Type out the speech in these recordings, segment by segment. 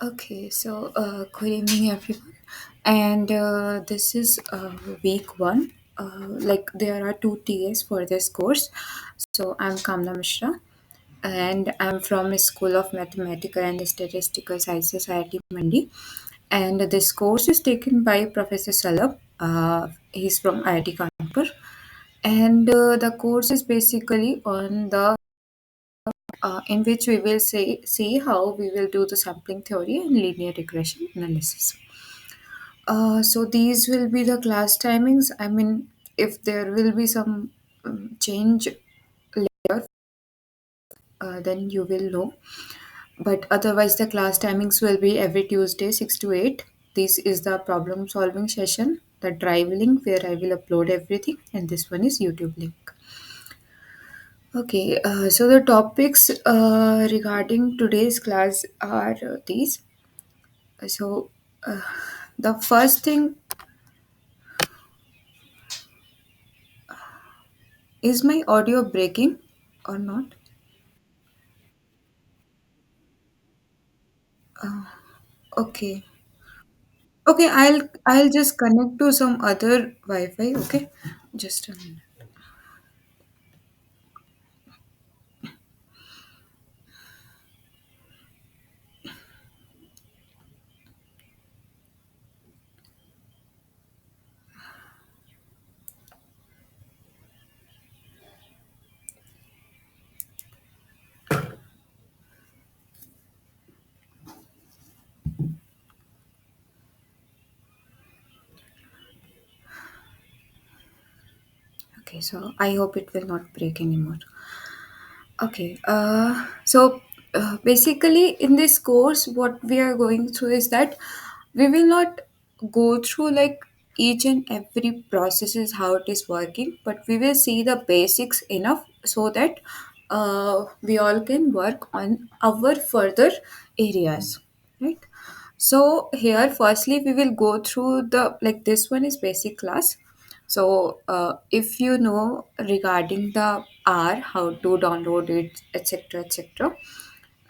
Okay, so good evening, everyone. And this is week one. Like there are two TAs for this course. So I'm Kamla Mishra, and I'm from a School of Mathematical and Statistical Sciences, IIT Mandi. And this course is taken by Professor Salab. He's from IIT Kanpur, and the course is basically on the in which we will see how we will do the sampling theory and linear regression analysis. So these will be the class timings. I mean, if there will be some change later, then you will know. But otherwise, the class timings will be every Tuesday, 6 to 8. This is the problem solving session, the drive link where I will upload everything, and this one is YouTube link. Okay, so the topics regarding today's class are these. So, uh, the first thing is my audio breaking or not? Okay, okay, I'll just connect to some other Wi-Fi. Okay, just a minute. Okay, so I hope it will not break anymore. Okay, basically, in this course, what we are going through is that we will not go through like each and every process is how it is working, but we will see the basics enough so that we all can work on our further areas, right? So here, firstly, we will go through the like this one is basic class. So, if you know regarding the R, how to download it, etc., etc.,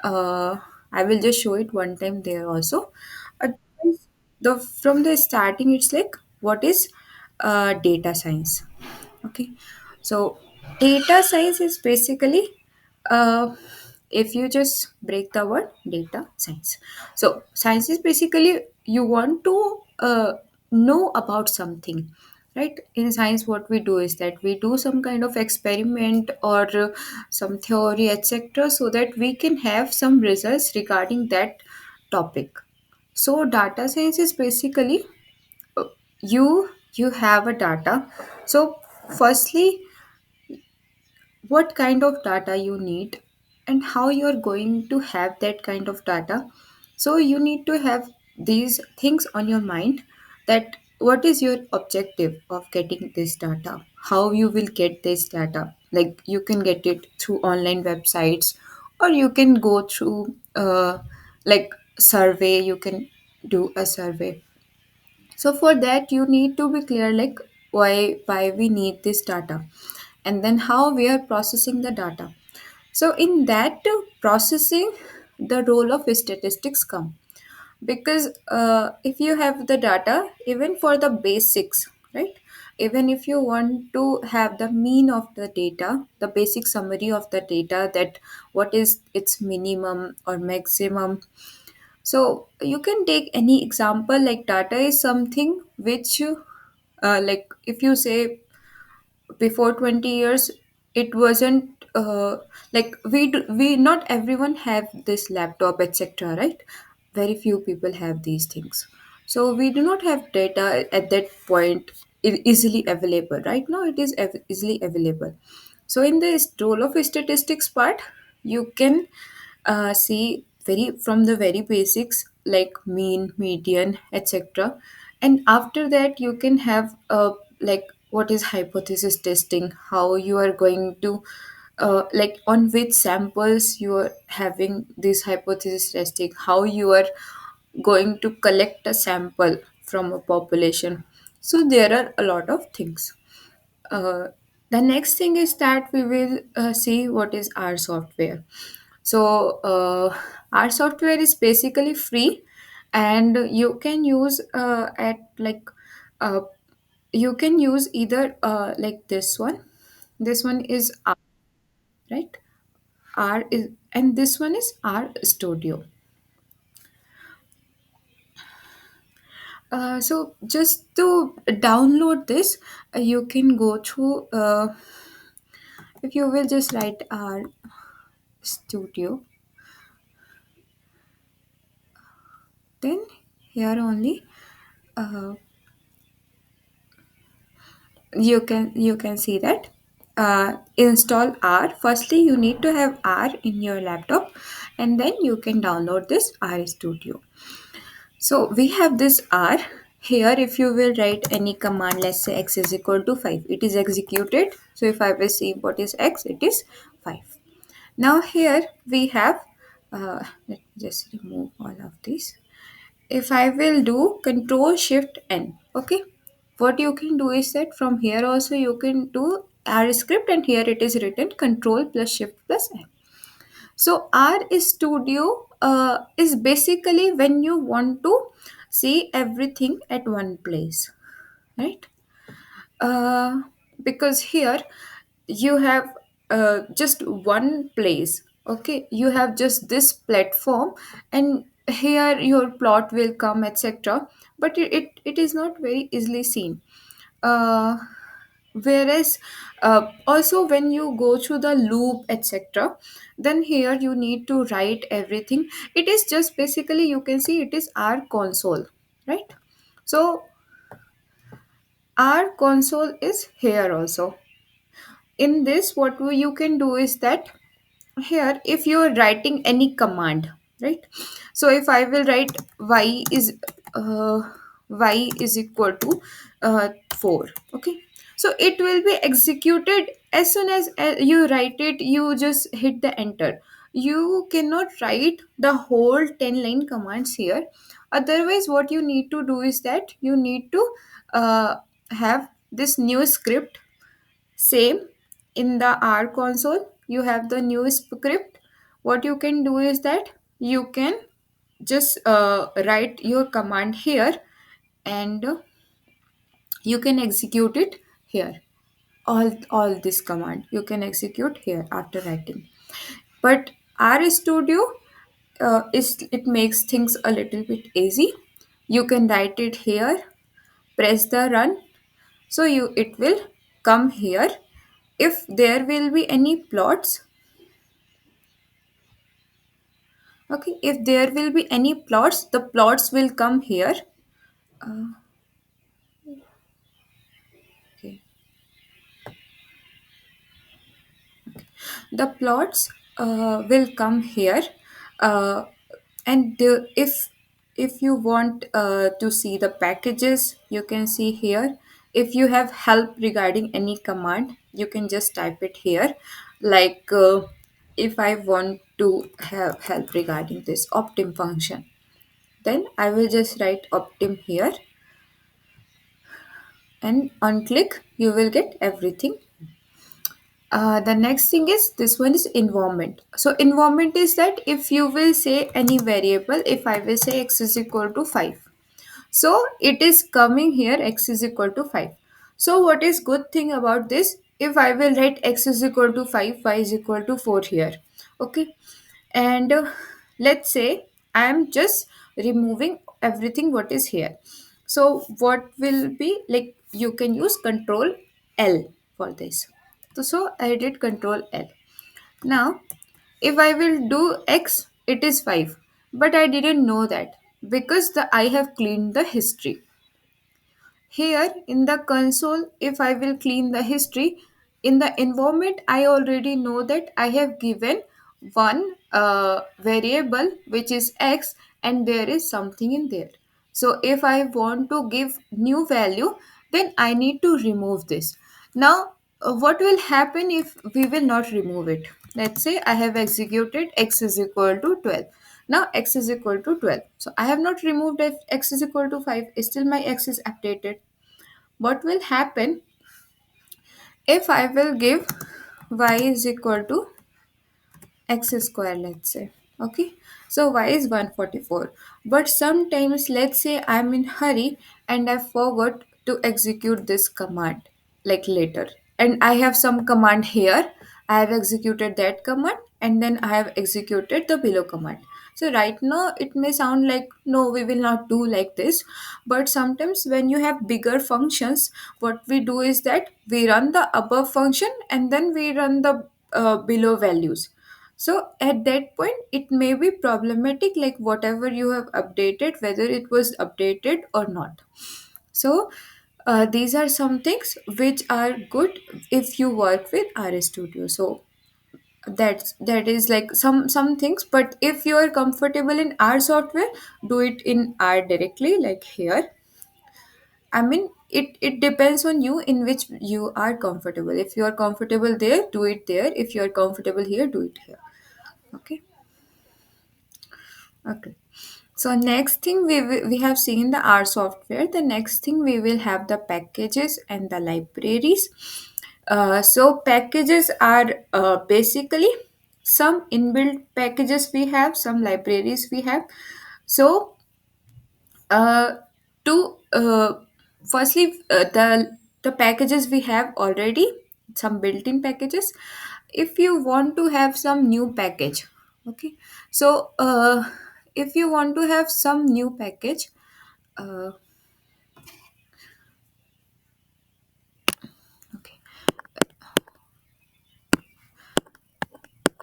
I will just show it one time there also. Otherwise, the from the starting, it's like what is data science? Okay, so data science is basically uh, if you just break the word data science. So science is basically you want to know about something, right? In science, what we do is that we do some kind of experiment or some theory, etc., so that we can have some results regarding that topic. So data science is basically uh, you have a data. So firstly, what kind of data you need and how you're going to have that kind of data. So you need to have these things on your mind, that what is your objective of getting this data, how you will get this data. Like you can get it through online websites, or you can go through like survey, you can do a survey. So for that you need to be clear like why we need this data, and then how we are processing the data. So in that processing, the role of statistics come, because if you have the data even for the basics, right, even if you want to have the mean of the data, the basic summary of the data, that what is its minimum or maximum. So you can take any example, like data is something which like if you say before 20 years it wasn't we not everyone have this laptop, etc., right? Very few people have these things. So we do not have data at that point easily available. Right now it is easily available. So in the role of statistics part, you can see very from the very basics like mean, median, etc., and after that you can have like what is hypothesis testing, how you are going to like on which samples you are having this hypothesis testing, how you are going to collect a sample from a population. So there are a lot of things. uh, The next thing is that we will see what is our software. So our software is basically free, and you can use at like uh, you can use either like this one. This one is R, right? R is, and this one is R Studio. So just to download this, you can go to if you will just write R Studio, then here only uh, you can see that install R. Firstly, you need to have R in your laptop, and then you can download this R Studio. So we have this R here. If you will write any command, let's say x is equal to 5, it is executed. So if I will see what is x, it is 5. Now here we have let me just remove all of these. If I will do Control Shift N, okay, what you can do is that from here also you can do R script, and here it is written Control plus Shift plus N. So R Studio is basically when you want to see everything at one place, right? uh, because here you have just one place, okay, you have just this platform, and here your plot will come, etc., but it is not very easily seen. Uh, whereas also when you go through the loop, etc., then here you need to write everything. It is just basically, you can see it is our console, right? So our console is here also. In this, what you can do is that here if you are writing any command, right? So if I will write uh, y is equal to 4, okay, so it will be executed as soon as you write it. You just hit the enter. You cannot write the whole 10 line commands here. Otherwise, what you need to do is that you need to uh, have this new script. Same in the R console, you have the new script. What you can do is that you can just write your command here, and you can execute it here. All this command you can execute here after writing. But R Studio is, it makes things a little bit easy. You can write it here, press the run, so you it will come here. If there will be any plots, okay, if there will be any plots, the plots will come here. uh, okay, the plots will come here. uh, and if you want to see the packages, you can see here. If you have help regarding any command, you can just type it here. Like if I want to have help regarding this optim function, then I will just write optim here, and on click you will get everything. The next thing is, this one is environment. So environment is that if you will say any variable, if I will say x is equal to 5, so it is coming here x is equal to 5. So what is good thing about this? If I will write x is equal to 5, y is equal to 4 here, okay, and let's say I am just removing everything what is here. So what will be like, you can use control L for this. So I did control L. Now if I will do x, it is 5, but I didn't know that because the I have cleaned the history. Here in the console, if I will clean the history, in the environment, I already know that I have given one variable which is x, and there is something in there. So if I want to give new value, then I need to remove this. Now, what will happen if we will not remove it? Let's say I have executed x is equal to 12. Now x is equal to 12. So I have not removed x is equal to 5. Still my x is updated. What will happen If I will give y is equal to x square, let's say, okay, so y is 144, but sometimes let's say I'm in hurry and I forgot to execute this command like later, and I have some command here, I have executed that command and then I have executed the below command. So right now it may sound like no, we will not do like this, but sometimes when you have bigger functions, what we do is that we run the above function and then we run the below values. So at that point, it may be problematic, like whatever you have updated, whether it was updated or not. So these are some things which are good if you work with RStudio. So that is like some things. But if you are comfortable in R software, do it in R directly, like here. I mean, it depends on you in which you are comfortable. If you are comfortable there, do it there. If you are comfortable here, do it here. Okay. Okay. So next thing we have seen the R software. The next thing we will have the packages and the libraries. So packages are basically some inbuilt packages we have, some libraries we have. So uh, to firstly the packages we have already, some built-in packages. If you want to have some new package, okay, so if you want to have some new package, uh, okay,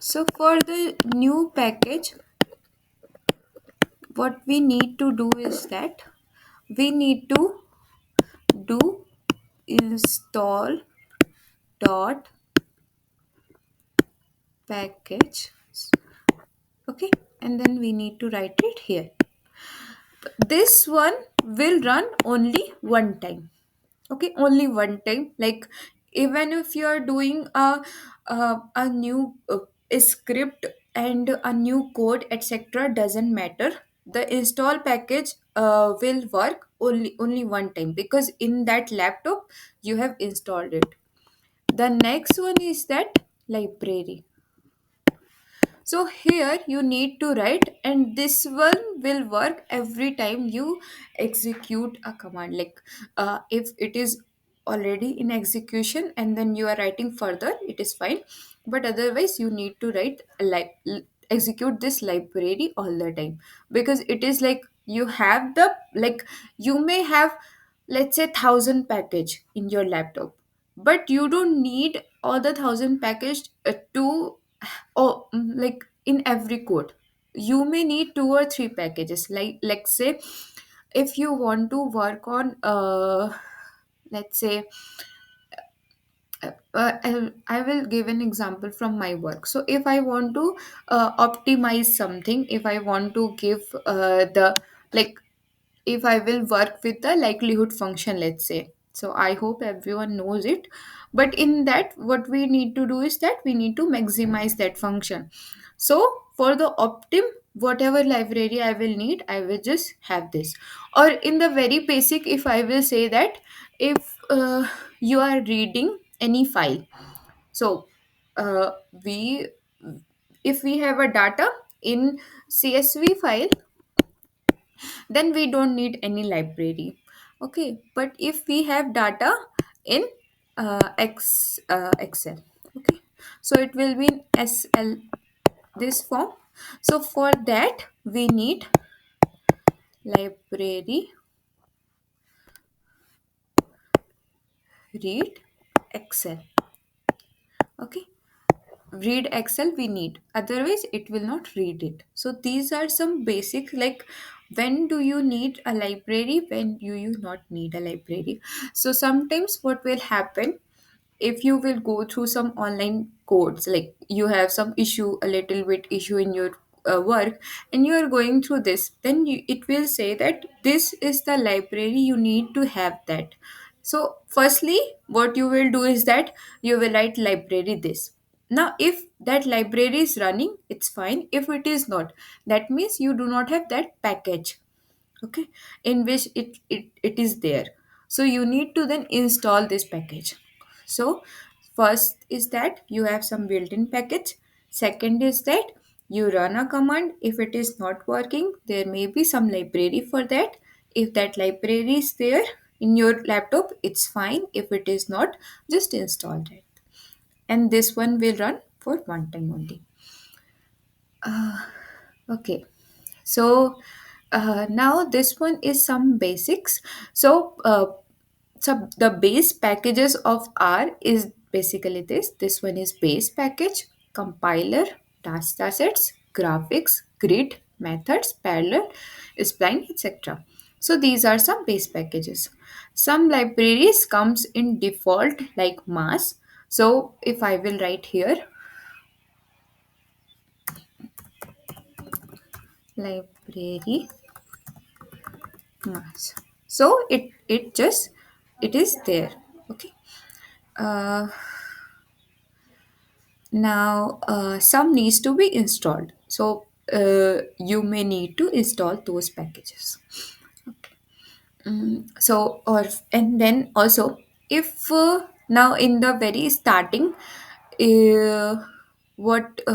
so for the new package, what we need to do is that we need to do install dot package, okay, and then we need to write it here. This one will run only one time, okay, only one time. Like even if you are doing a new script and a new code, etc., doesn't matter. The install package will work only one time, because in that laptop you have installed it. The next one is that library. So here you need to write, and this one will work every time you execute a command. Like if it is already in execution and then you are writing further, it is fine. But otherwise, you need to write execute this library all the time, because it is like you have the, like, you may have, let's say, 1,000 package in your laptop, but you don't need all the 1,000 package to like in every code. You may need two or three packages. Like let's say if you want to work on let's say I will give an example from my work. So if I want to optimize something, if I want to give the, like, if I will work with the likelihood function, let's say. So I hope everyone knows it. But in that, what we need to do is that we need to maximize that function. So for the optim, whatever library I will need, I will just have this. Or in the very basic, if I will say that if you are reading any file, so we if we have a data in CSV file, then we don't need any library, okay. But if we have data in excel, okay, so it will be in SL, this form. So for that we need library read excel, okay. Read excel we need, otherwise it will not read it. So these are some basics, like when do you need a library, when do you not need a library. So sometimes what will happen, if you will go through some online codes, like you have some issue, a little bit issue in your work, and you are going through this, then it will say that this is the library, you need to have that. So firstly, what you will do is that you will write library this. Now if that library is running, it's fine. If it is not, that means you do not have that package, okay, in which it is there. So you need to then install this package. So First is that you have some built-in package. Second is that you run a command. If it is not working, there may be some library for that. If that library is there in your laptop, it's fine. If it is not, just install it. And this one will run for one time only. Okay. So now this one is some basics. So the base packages of R is basically this. This one is base package, compiler, datasets, graphics, grid, methods, parallel, spline, etc. So these are some base packages. Some libraries comes in default like mass. So if I will write here library mass. So it just it is there. Okay. Uh, Now, some needs to be installed. So, you may need to install those packages. So, or and then also, if now in the very starting, uh, what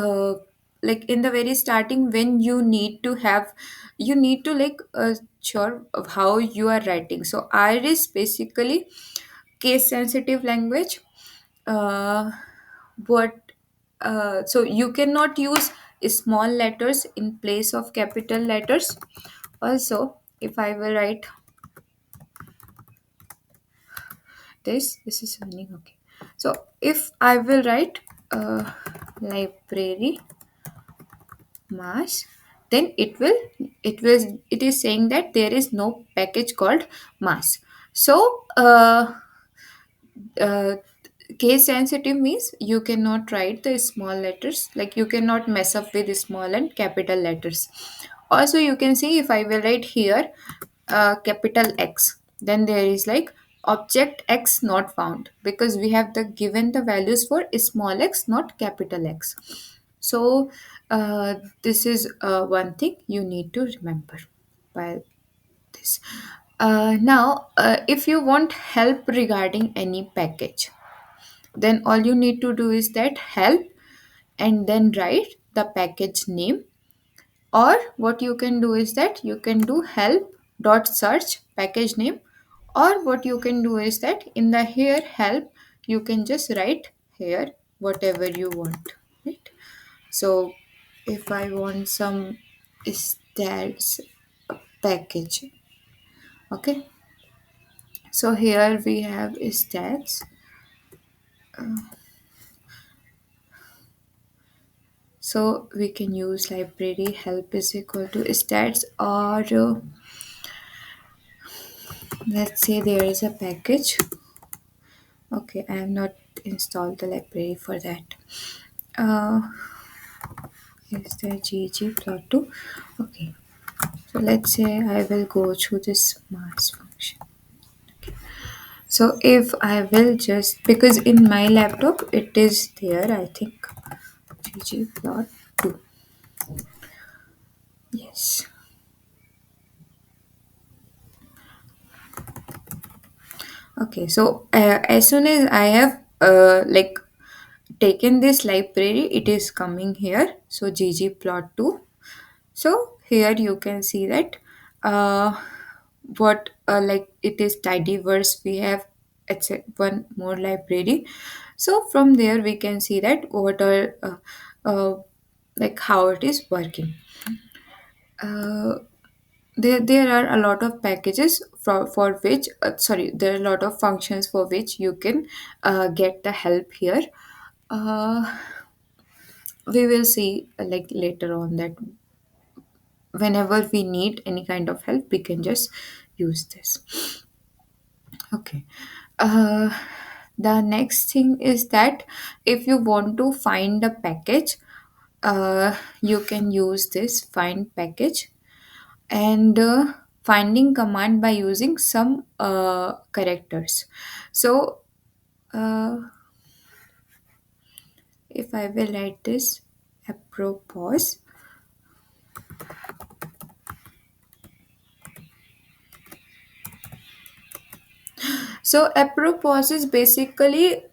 like in the very starting when you need to have, you need to like sure of how you are writing. So, R is basically case sensitive language. uh, what So you cannot use small letters in place of capital letters. Also, if I will write this is running. Okay, so if I will write library mass, then it is saying that there is no package called mass. So uh, case sensitive means you cannot write the small letters, like you cannot mess up with small and capital letters. Also, you can see if I will write here capital X, then there is like object X not found, because we have the given the values for small x, not capital X. So this is one thing you need to remember while this. Now, if you want help regarding any package, then all you need to do is that help and then write the package name. Or what you can do is that you can do help dot search package name. Or what you can do is that in the here help, you can just write here whatever you want. Right? So if I want some stats package, okay. So here we have stats. So we can use library help is equal to stats, or let's say there is a package. Okay, I have not installed the library for that. Uh, is there ggplot2? Okay, so let's say I will go through this mass function. So if I will just, because in my laptop it is there, I think ggplot2. Yes. Okay, so as soon as I have like taken this library, it is coming here. So ggplot2. So here you can see that what like it is tidyverse. We have etc. One more library. So from there we can see that what are like how it is working. Uh, there are a lot of packages for which sorry, there are a lot of functions for which you can get the help here. uh, we will see like later on that whenever we need any kind of help, we can just use this. Okay. uh, the next thing is that if you want to find a package, you can use this find package, and finding command by using some characters. So uh, if I will write this apropos. So apropos is basically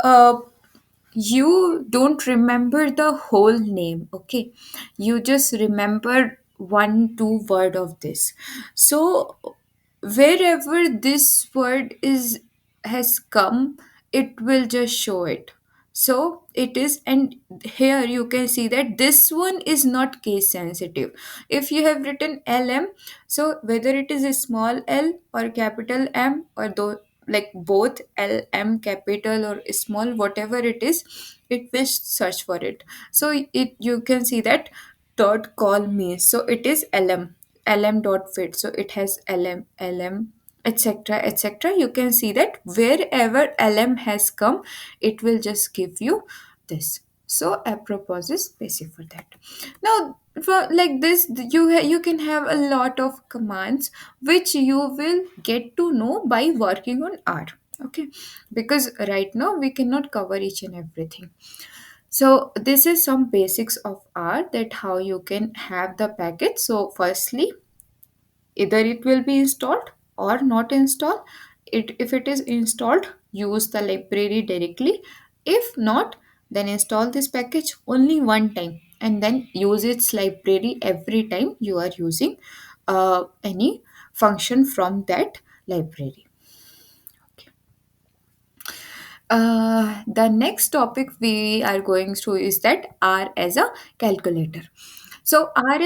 you don't remember the whole name, okay? You just remember one two word of this. So wherever this word is has come, it will just show it. So it is, and here you can see that this one is not case sensitive. If you have written lm, so whether it is a small l or capital M, or though, like both l m capital or small, whatever it is, it will search for it. So it, you can see that dot call me, so it is lm dot fit, so it has lm etc etc. You can see that wherever lm has come, it will just give you this. So apropos is basic for that. Now for like this, you can have a lot of commands which you will get to know by working on R. Okay, because right now we cannot cover each and everything. So this is some basics of R, that how you can have the package. So firstly, either it will be installed or not installed. If it is installed, use the library directly. If not, then install this package only one time and then use its library every time you are using any function from that library. Okay. The next topic we are going through is that R as a calculator. So R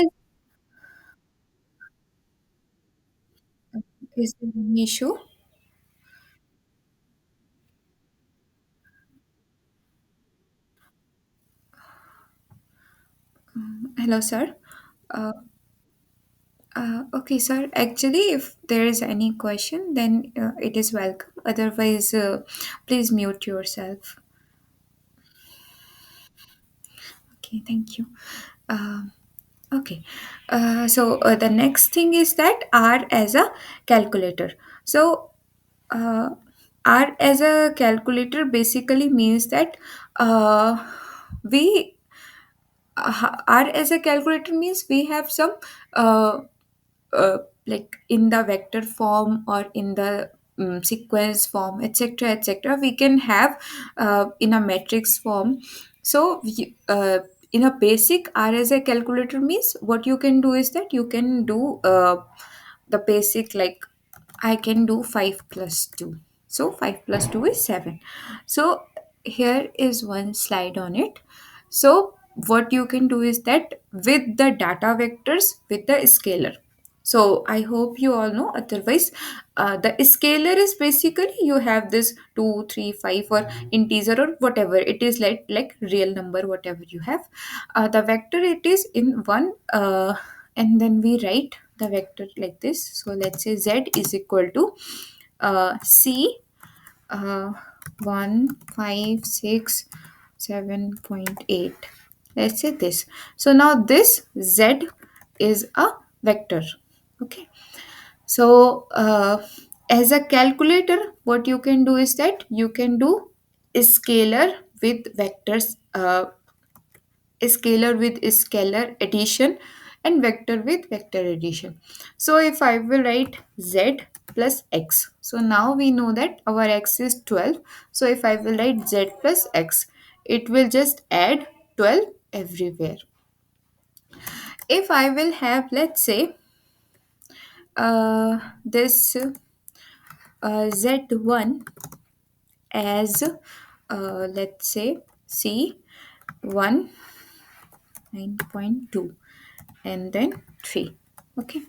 is an issue. Hello, sir. Uh, okay, sir. Actually, if there is any question, then it is welcome. Otherwise, please mute yourself. Okay, thank you. Um, okay. So the next thing is that R as a calculator. So uh, R as a calculator basically means that we R as a calculator means we have some uh, like in the vector form or in the sequence form, etc etc. We can have in a matrix form. So in a basic, R as a calculator means what you can do is that you can do the basic, like I can do 5 plus 2. So 5 plus 2 is 7. So here is one slide on it. So what you can do is that with the data vectors with the scalar. So I hope you all know. Otherwise, the scalar is basically you have this 2, 3, 5, or integer or whatever it is, like real number, whatever you have. The vector, it is in one, and then we write the vector like this. So let's say z is equal to c uh, 1 5 6 7.8. Let's say this. So now this z is a vector. Okay. So as a calculator, what you can do is that you can do scalar with vectors, scalar with scalar addition, and vector with vector addition. So if I will write z plus x, so now we know that our x is 12. So if I will write z plus x, it will just add 12 everywhere. If I will have, let's say, this z1 as, let's say, c1 9.2 and then 3. Okay,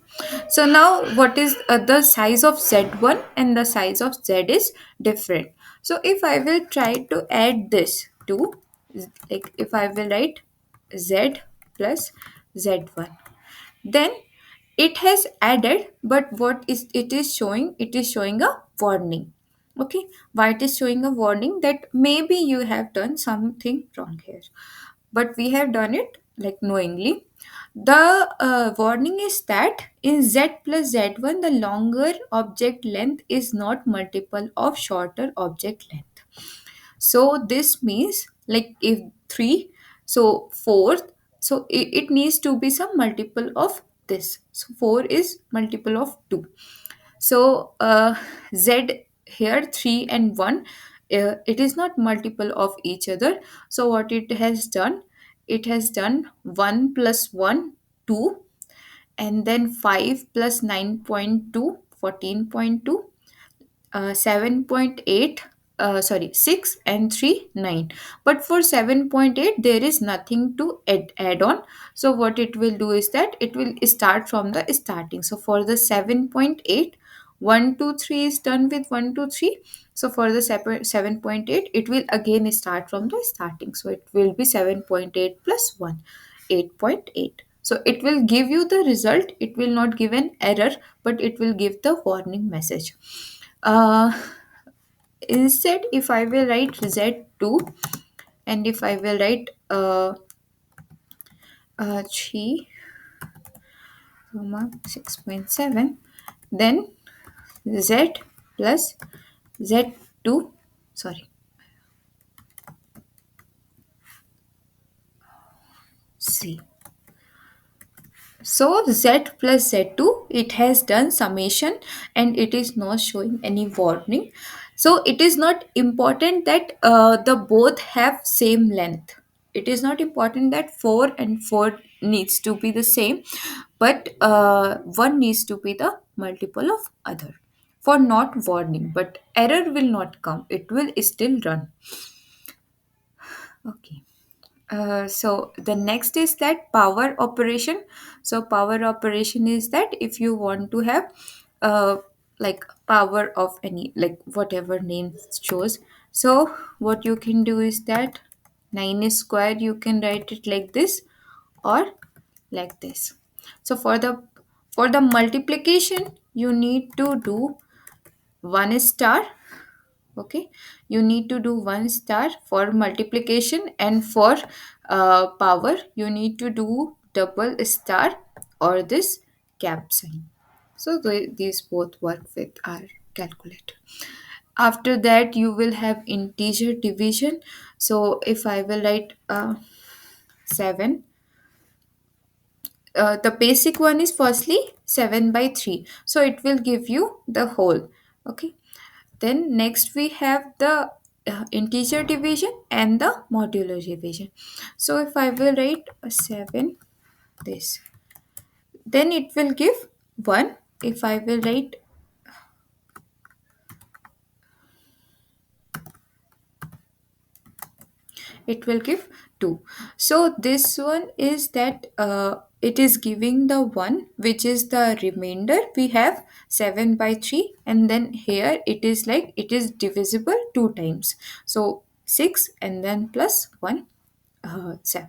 so now what is the size of z1 and the size of z is different. So if I will try to add this to, like if I will write z plus z1, then it has added, but what is it is showing, it is showing a warning. Okay, why it is showing a warning? That maybe you have done something wrong here, but we have done it like knowingly. The warning is that in z plus z1, the longer object length is not multiple of shorter object length. So this means, like if 3, so fourth, so it needs to be some multiple of this. So 4 is multiple of 2. So z here 3 and 1, it is not multiple of each other. So what it has done, it has done 1 plus 1 2, and then 5 plus 9.2 14.2, 7.8, sorry, 6 and 3 9. But for 7.8 there is nothing to add on. So what it will do is that it will start from the starting. So for the 7.8, 1 2 3 is done with 1 2 3. So for the 7.8 it will again start from the starting. So it will be 7.8 plus 1, 8.8. So it will give you the result, it will not give an error, but it will give the warning message. uh, Instead, if I will write Z2, and if I will write 3 comma 6.7, then Z plus Z2, sorry, C. So Z plus Z2, it has done summation and it is not showing any warning. So it is not important that the both have same length. It is not important that 4 and 4 needs to be the same, but one needs to be the multiple of other for not warning. But error will not come. It will still run. Okay. So the next is that power operation. So power operation is that if you want to have like power of any, like whatever name shows. So what you can do is that 9 is square, you can write it like this or like this. So for the multiplication you need to do 1 star. Okay, you need to do 1 star for multiplication, and for power you need to do double star or this cap sign. So these both work with our calculator. After that you will have integer division. So if I will write 7, the basic one is firstly 7 by 3, so it will give you the whole. Okay, then next we have the integer division and the modular division. So if I will write 7 this, then it will give 1. If I will write, it will give 2. So this one is that it is giving the 1 which is the remainder. We have 7 by 3, and then here it is like it is divisible 2 times. So 6 and then plus 1, 7.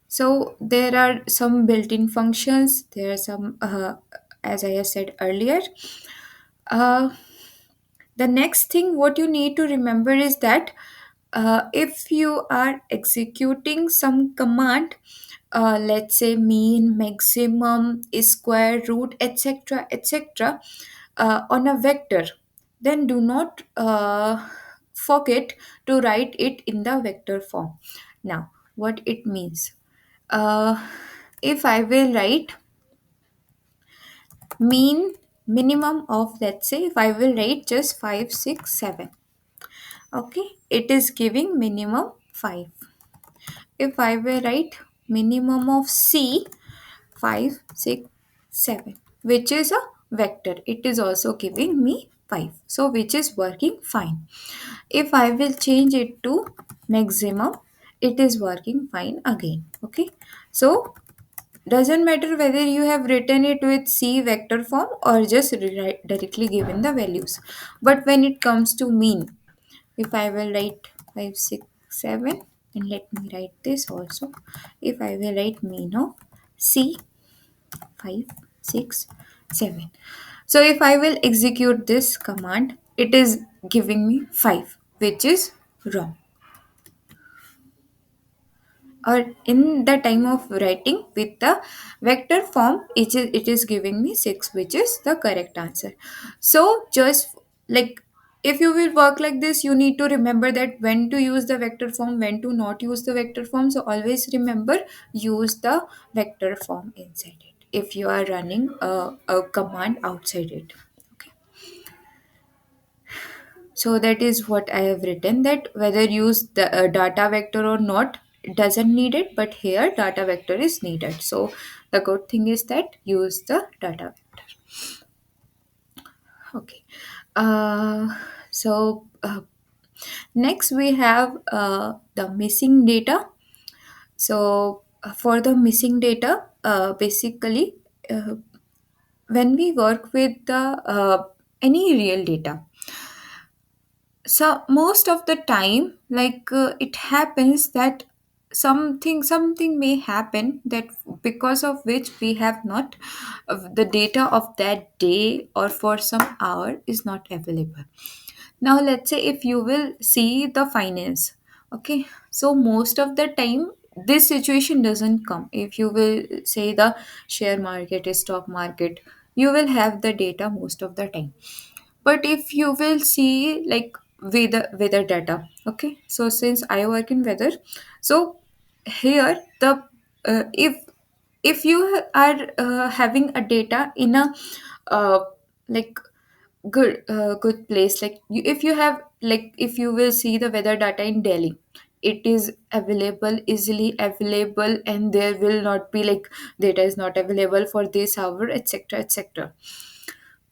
So there are some built-in functions. There are some, as I have said earlier. Uh, the next thing what you need to remember is that if you are executing some command, let's say mean, maximum, square root, etc., etc., on a vector, then do not forget to write it in the vector form. Now, what it means? Uh, if I will write mean minimum of, let's say if I will write just 5 6 7, okay, it is giving minimum 5. If I will write minimum of C 5 6 7, which is a vector, it is also giving me 5, so which is working fine. If I will change it to maximum, it is working fine again. Okay, so doesn't matter whether you have written it with C vector form or just directly given the values. But when it comes to mean, if I will write 5 6 7, and let me write this also. If I will write mean of C 5 6 7. So if I will execute this command, it is giving me 5, which is wrong. Or in the time of writing with the vector form, it is giving me 6, which is the correct answer. So just like, if you will work like this, you need to remember that when to use the vector form, when to not use the vector form. So always remember, use the vector form inside it if you are running a command outside it. Okay. So that is what I have written, that whether use the data vector or not, it doesn't need it, but here data vector is needed. So the good thing is that use the data vector. Okay. uh, so next we have the missing data. So for the missing data, basically, uh, when we work with the any real data, so most of the time, like it happens that something may happen, that because of which we have not the data of that day or for some hour is not available. Now let's say if you will see the finance, okay, so most of the time this situation doesn't come. If you will say the share market, stock market, you will have the data most of the time. But if you will see like weather data, okay, so since I work in weather, so here the if you are having a data in a uh, like good place, like if you have, like if you will see the weather data in Delhi, it is available, easily available, and there will not be like data is not available for this hour, etc, etc.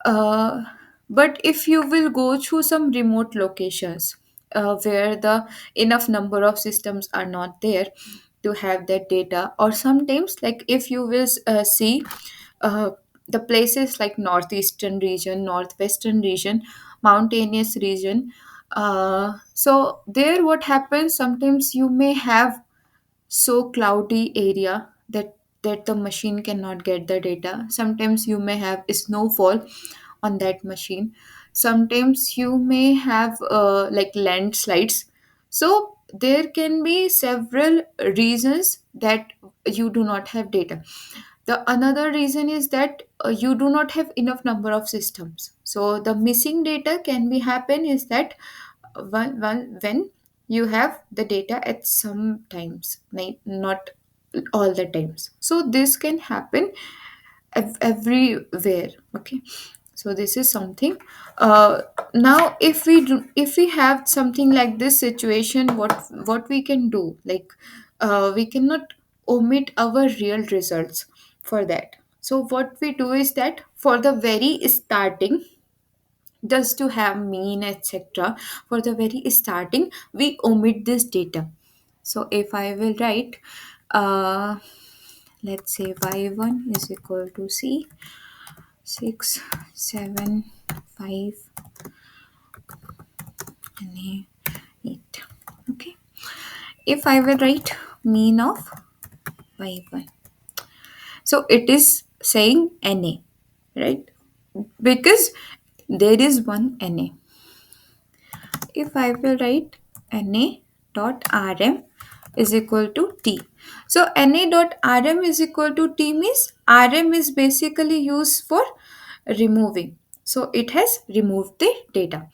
uh, but if you will go through some remote locations where the enough number of systems are not there to have that data, or sometimes like if you will see uh, the places like northeastern region, northwestern region, mountainous region, so there what happens, sometimes you may have so cloudy area that the machine cannot get the data. Sometimes you may have snowfall on that machine. Sometimes you may have like landslides. So there can be several reasons that you do not have data. The another reason is that you do not have enough number of systems. So the missing data can be happen is that when you have the data at some times, not all the times. So this can happen everywhere. Okay, so this is something. Now if we have something like this situation, what we can do, like we cannot omit our real results for that. So what we do is that for the very starting, just to have mean, etc, for the very starting we omit this data. So if I will write, uh, let's say y1 is equal to c 6 7 5 and 8. Okay, if I will write mean of y1, so it is saying na, right? Because there is one na. If I will write na dot rm is equal to t. So na dot rm is equal to t means rm is basically used for removing. So it has removed the data.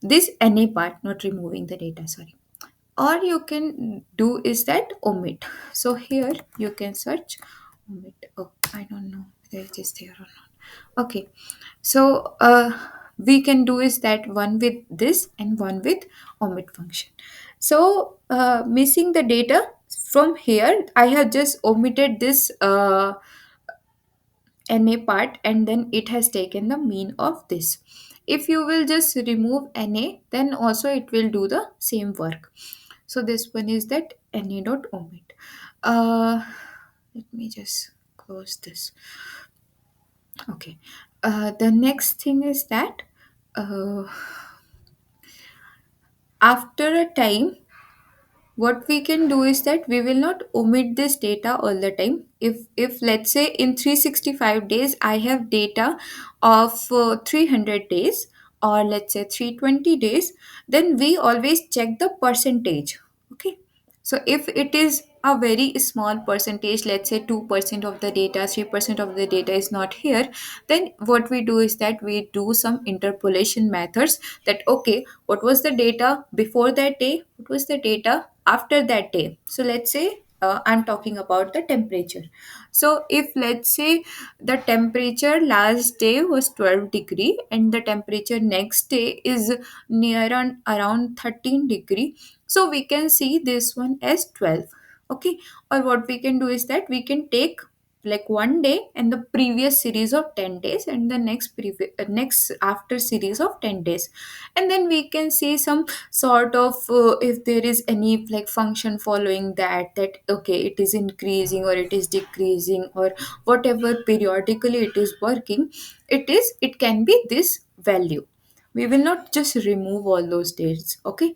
This na part, not removing the data, sorry. Or you can do is that omit. So here you can search omit. Oh, I don't know whether it is there or not. Okay, so we can do is that one with this and one with omit function. So missing the data, from here I have just omitted this na part, and then it has taken the mean of this. If you will just remove na, then also it will do the same work. So this one is that na dot omit. Let me just close this. Okay, the next thing is that uh, after a time, what we can do is that we will not omit this data all the time. If let's say in 365 days I have data of 300 days, or let's say 320 days, then we always check the percentage. Okay, so if it is a very small percentage, let's say 2% of the data, 3% of the data is not here, then what we do is that we do some interpolation methods, that okay, what was the data before that day, what was the data after that day. So let's say I'm talking about the temperature. So if let's say the temperature last day was 12 degree and the temperature next day is near on around 13 degree, so we can see this one as 12. Okay, or what we can do is that we can take like one day and the previous series of 10 days and the next after series of 10 days, and then we can see some sort of if there is any like function following that okay, it is increasing or it is decreasing or whatever periodically it is working, it can be this value. We will not just remove all those dates. Okay,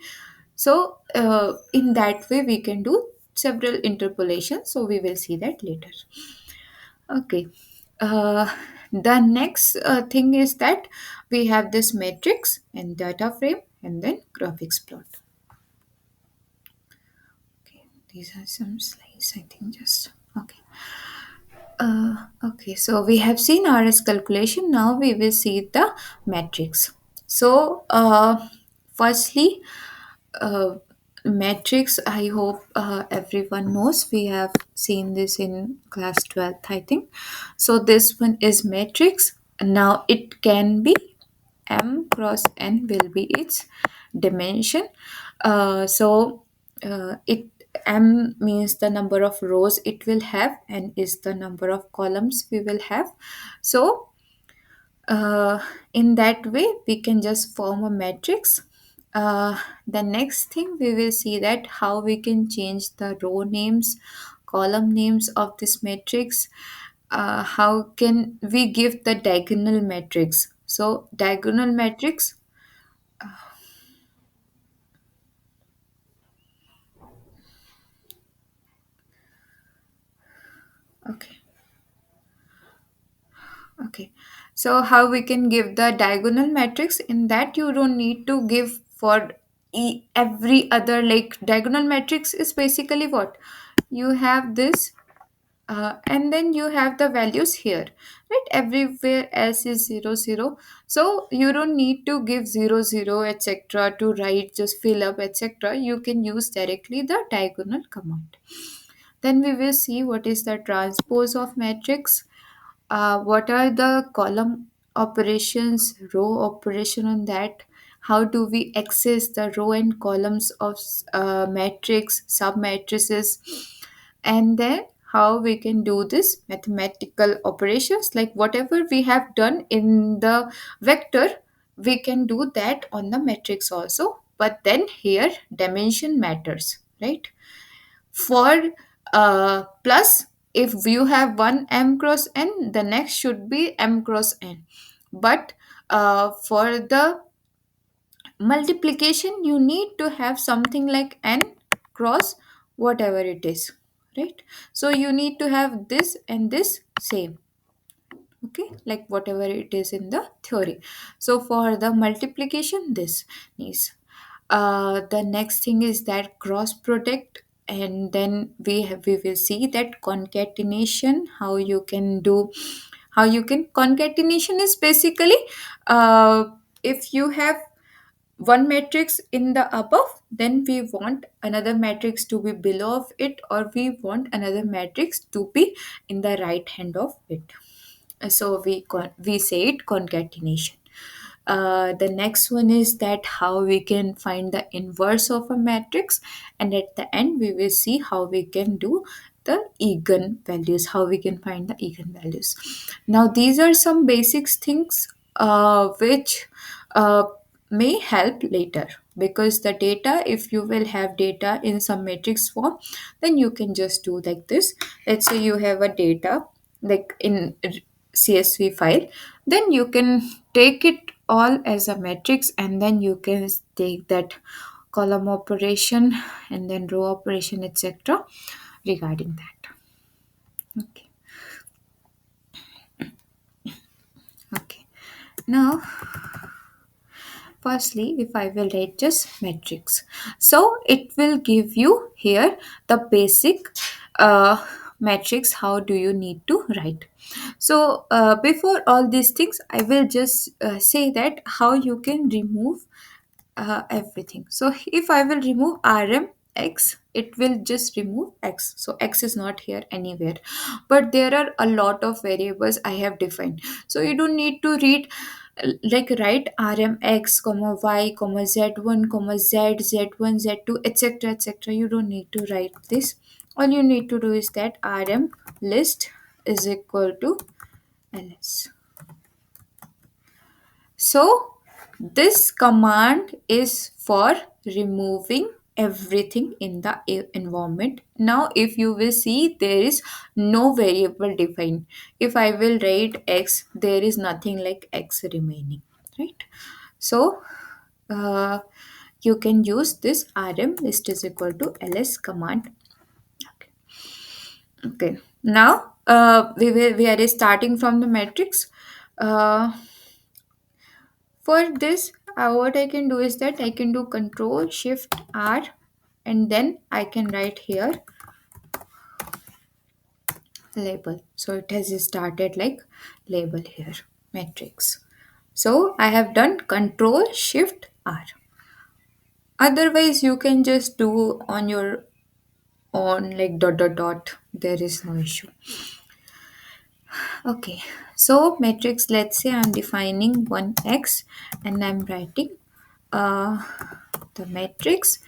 so in that way we can do several interpolations, so we will see that later. Okay. Uh, the next thing is that we have this matrix and data frame and then graphics plot. Okay, these are some slides, I think just. Okay. Okay, so we have seen RS calculation. Now we will see the matrix. So, firstly, uh, matrix, I hope everyone knows. We have seen this in class 12th, I think. So, this one is matrix. Now, it can be m cross n will be its dimension. It m means the number of rows it will have, and is the number of columns we will have. So uh, in that way we can just form a matrix. The next thing we will see that how we can change the row names, column names of this matrix. How can we give the diagonal matrix? So diagonal matrix. Okay. Okay, so how we can give the diagonal matrix? In that you don't need to give for every other, like diagonal matrix is basically what you have this, and then you have the values here, right? Everywhere else is 0 0, so you don't need to give 0 0 etc to write, just fill up etc. You can use directly the diagonal command. Then we will see what is the transpose of matrix. What are the column operations, row operation on that? How do we access the row and columns of matrix, sub matrices? And then how we can do this mathematical operations, like whatever we have done in the vector, we can do that on the matrix also. But then here dimension matters, right? For plus, if you have one m cross n, the next should be m cross n. But for the multiplication you need to have something like n cross whatever it is, right? So you need to have this and this same. Okay, like whatever it is in the theory. So for the multiplication this is the next thing is that cross product, and then we will see that concatenation, how you can do, how you can concatenation is basically if you have one matrix in the above, then we want another matrix to be below of it, or we want another matrix to be in the right hand of it. So we say it concatenation. The next one is that how we can find the inverse of a matrix, and at the end we will see how we can do the eigenvalues, how we can find the eigenvalues. Now these are some basics things which uh, may help later, because the data, if you will have data in some matrix form, then you can just do like this. Let's say you have a data like in CSV file, then you can take it all as a matrix, and then you can take that column operation and then row operation etc regarding that. Okay. Okay, now firstly, if I will write just matrix, so it will give you here the basic matrix. How do you need to write? So before all these things, I will just say that how you can remove everything. So if I will remove rm x, it will just remove x, so x is not here anywhere. But there are a lot of variables I have defined, so you don't need to read, like write rm x comma y comma z1 comma z1 z2 etc etc. You don't need to write this. All you need to do is that rm list is equal to ls. So this command is for removing everything in the environment. Now if you will see, there is no variable defined. If I will write x, there is nothing like x remaining, right? So uh, you can use this rm list is equal to ls command. Okay, now we are starting from the matrix. For this, what I can do is that I can do Control Shift R, and then I can write here label. So it has started like label here, matrix. So I have done Control Shift R. Otherwise, you can just do on your own like dot dot dot. There is no issue. Okay, so matrix, let's say I'm defining 1x and I'm writing uh, the matrix,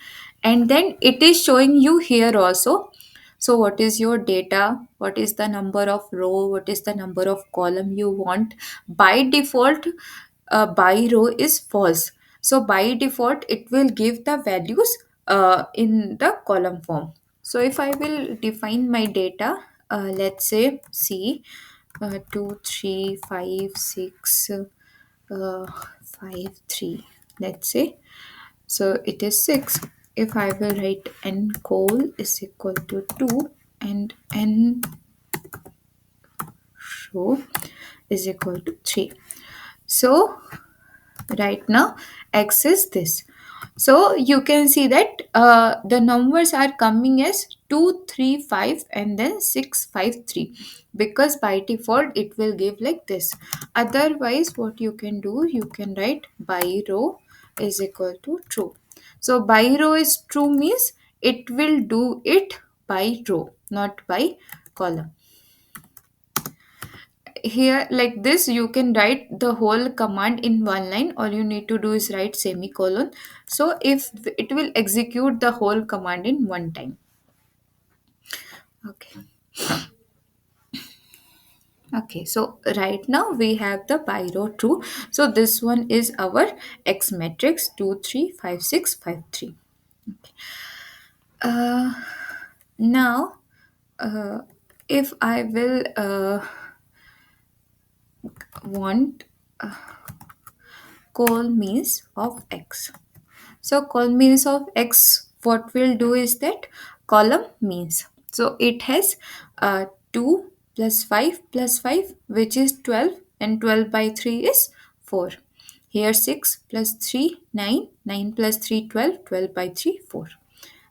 and then it is showing you here also. So what is your data, what is the number of row, what is the number of column you want. By default, by row is false, so by default it will give the values in the column form. So if I will define my data, let's say c 2 3 5 6 uh, 5 3, let's say. So it is 6. If I will write n col is equal to 2 and n row is equal to 3. So right now x is this. So you can see that the numbers are coming as 235 and then 653, because by default it will give like this. Otherwise what you can do, you can write by row is equal to true. So by row is true means it will do it by row, not by column. Here like this you can write the whole command in one line. All you need to do is write semicolon, so if it will execute the whole command in one time. Okay, okay, so right now we have the by row true. So this one is our x matrix 2 3 5 6 5 3. uh Now if I will want col means of x. So column means of x, what we'll do is that column means. So it has 2 plus 5 plus 5, which is 12, and 12 by 3 is 4. Here 6 plus 3, 9, 9 plus 3, 12, 12 by 3, 4.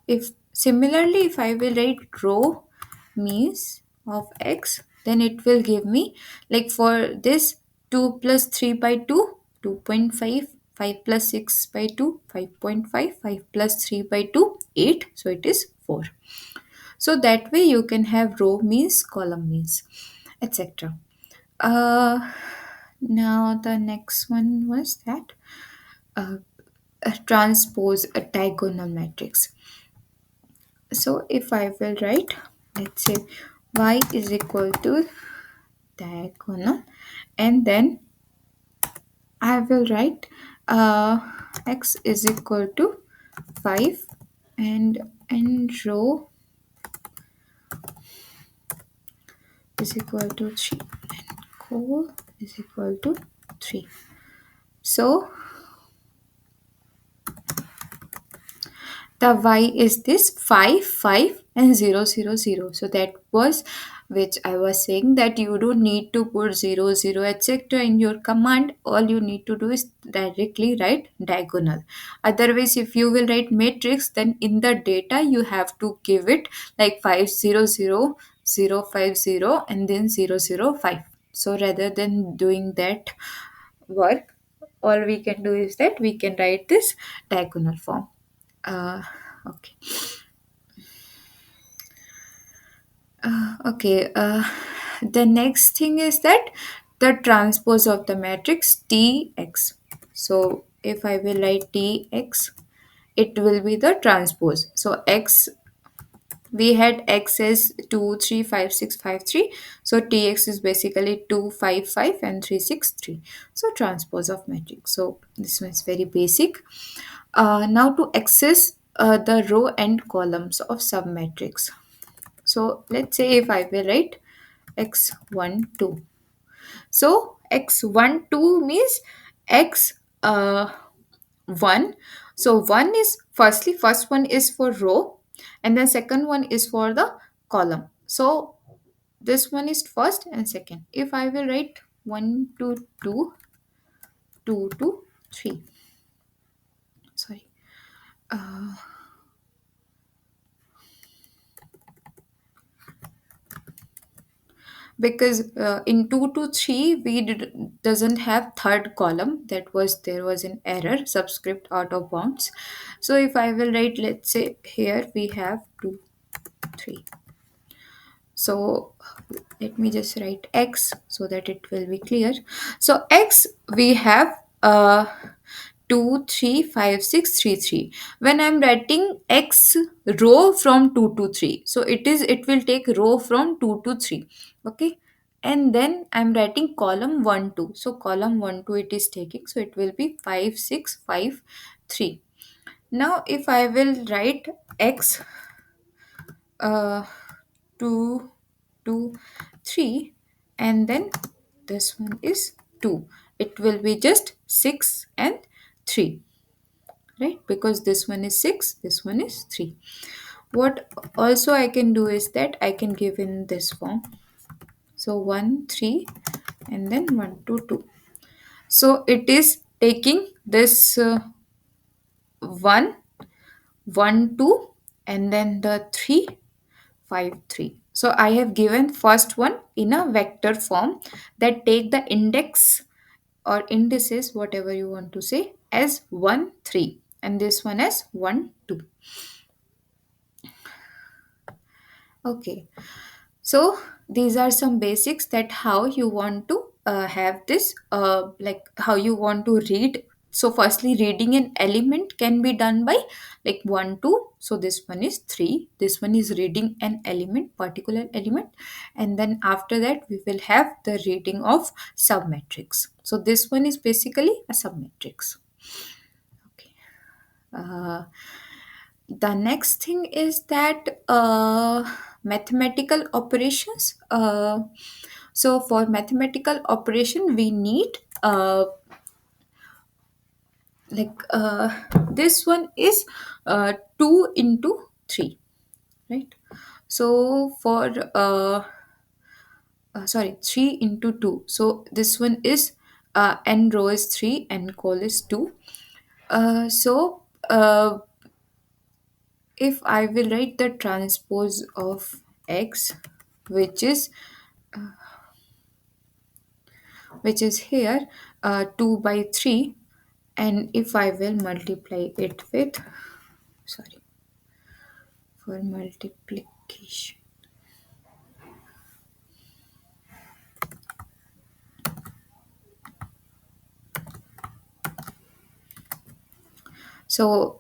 If similarly, if I will write row means of x, then it will give me like for this 2 plus 3 by 2, 2.5, 5 plus 6 by 2, 5.5, 5 plus 3 by 2, 8. So it is 4. So that way you can have row means, column means, etc. Now the next one was that transpose a diagonal matrix. So if I will write, let's say y is equal to diagonal, and then I will write x is equal to 5 and n row is equal to 3 and col is equal to 3. So the y is this 5 5 and 0 0 0. So that was which I was saying, that you don't need to put 0 0 etc in your command. All you need to do is directly write diagonal. Otherwise if you will write matrix, then in the data you have to give it like 5 0 0 0 5 0 and then 0 0 5. So rather than doing that work, all we can do is that we can write this diagonal form. uh, okay. Okay, the next thing is that the transpose of the matrix Tx. So if I will write Tx, it will be the transpose. So x, we had x as 2 3 5 6 5 3. So Tx is basically 2 5 5 and 3 6 3. So transpose of matrix. So this one is very basic. Now to access the row and columns of submatrix. So let's say if I will write x1 2. So x1 2 means x 1. So one is firstly, first one is for row, and then second one is for the column. So this one is first and second. If I will write 1 2 2 2 2 3, sorry, because in 2 to 3 doesn't have third column. That was, there was an error, subscript out of bounds. So if I will write, let's say here we have 2 3. So let me just write x so that it will be clear. So x, we have 2 3 5 6 3 3. When I'm writing x row from 2 to 3, so it will take row from 2 to 3. Okay, and then I'm writing column 1 2. So column 1 2 it is taking, so it will be 5 6 5 3. Now if I will write x uh 2 2 3, and then this one is 2, it will be just 6 and 3, right? Because this one is 6, this one is 3. What also I can do is that I can give in this form. So 1 3 and then 1 2 2. So it is taking this 1 1 2 and then the 3 5 3. So I have given first one in a vector form that take the index or indices, whatever you want to say, as 1 3, and this one as 1 2. Okay, so these are some basics that how you want to have this like how you want to read. So firstly, reading an element can be done by like 1 2. So this one is 3, this one is reading an element, particular element, and then after that we will have the reading of submatrix. So this one is basically a submatrix. Okay. uh, the next thing is that mathematical operations. So for mathematical operation we need like this one is 2 into 3, right? So for sorry, 3 into 2, so this one is n row is 3 and col is 2. So if I will write the transpose of x, which is here 2 by 3, and if I will multiply it with, sorry, for multiplication, so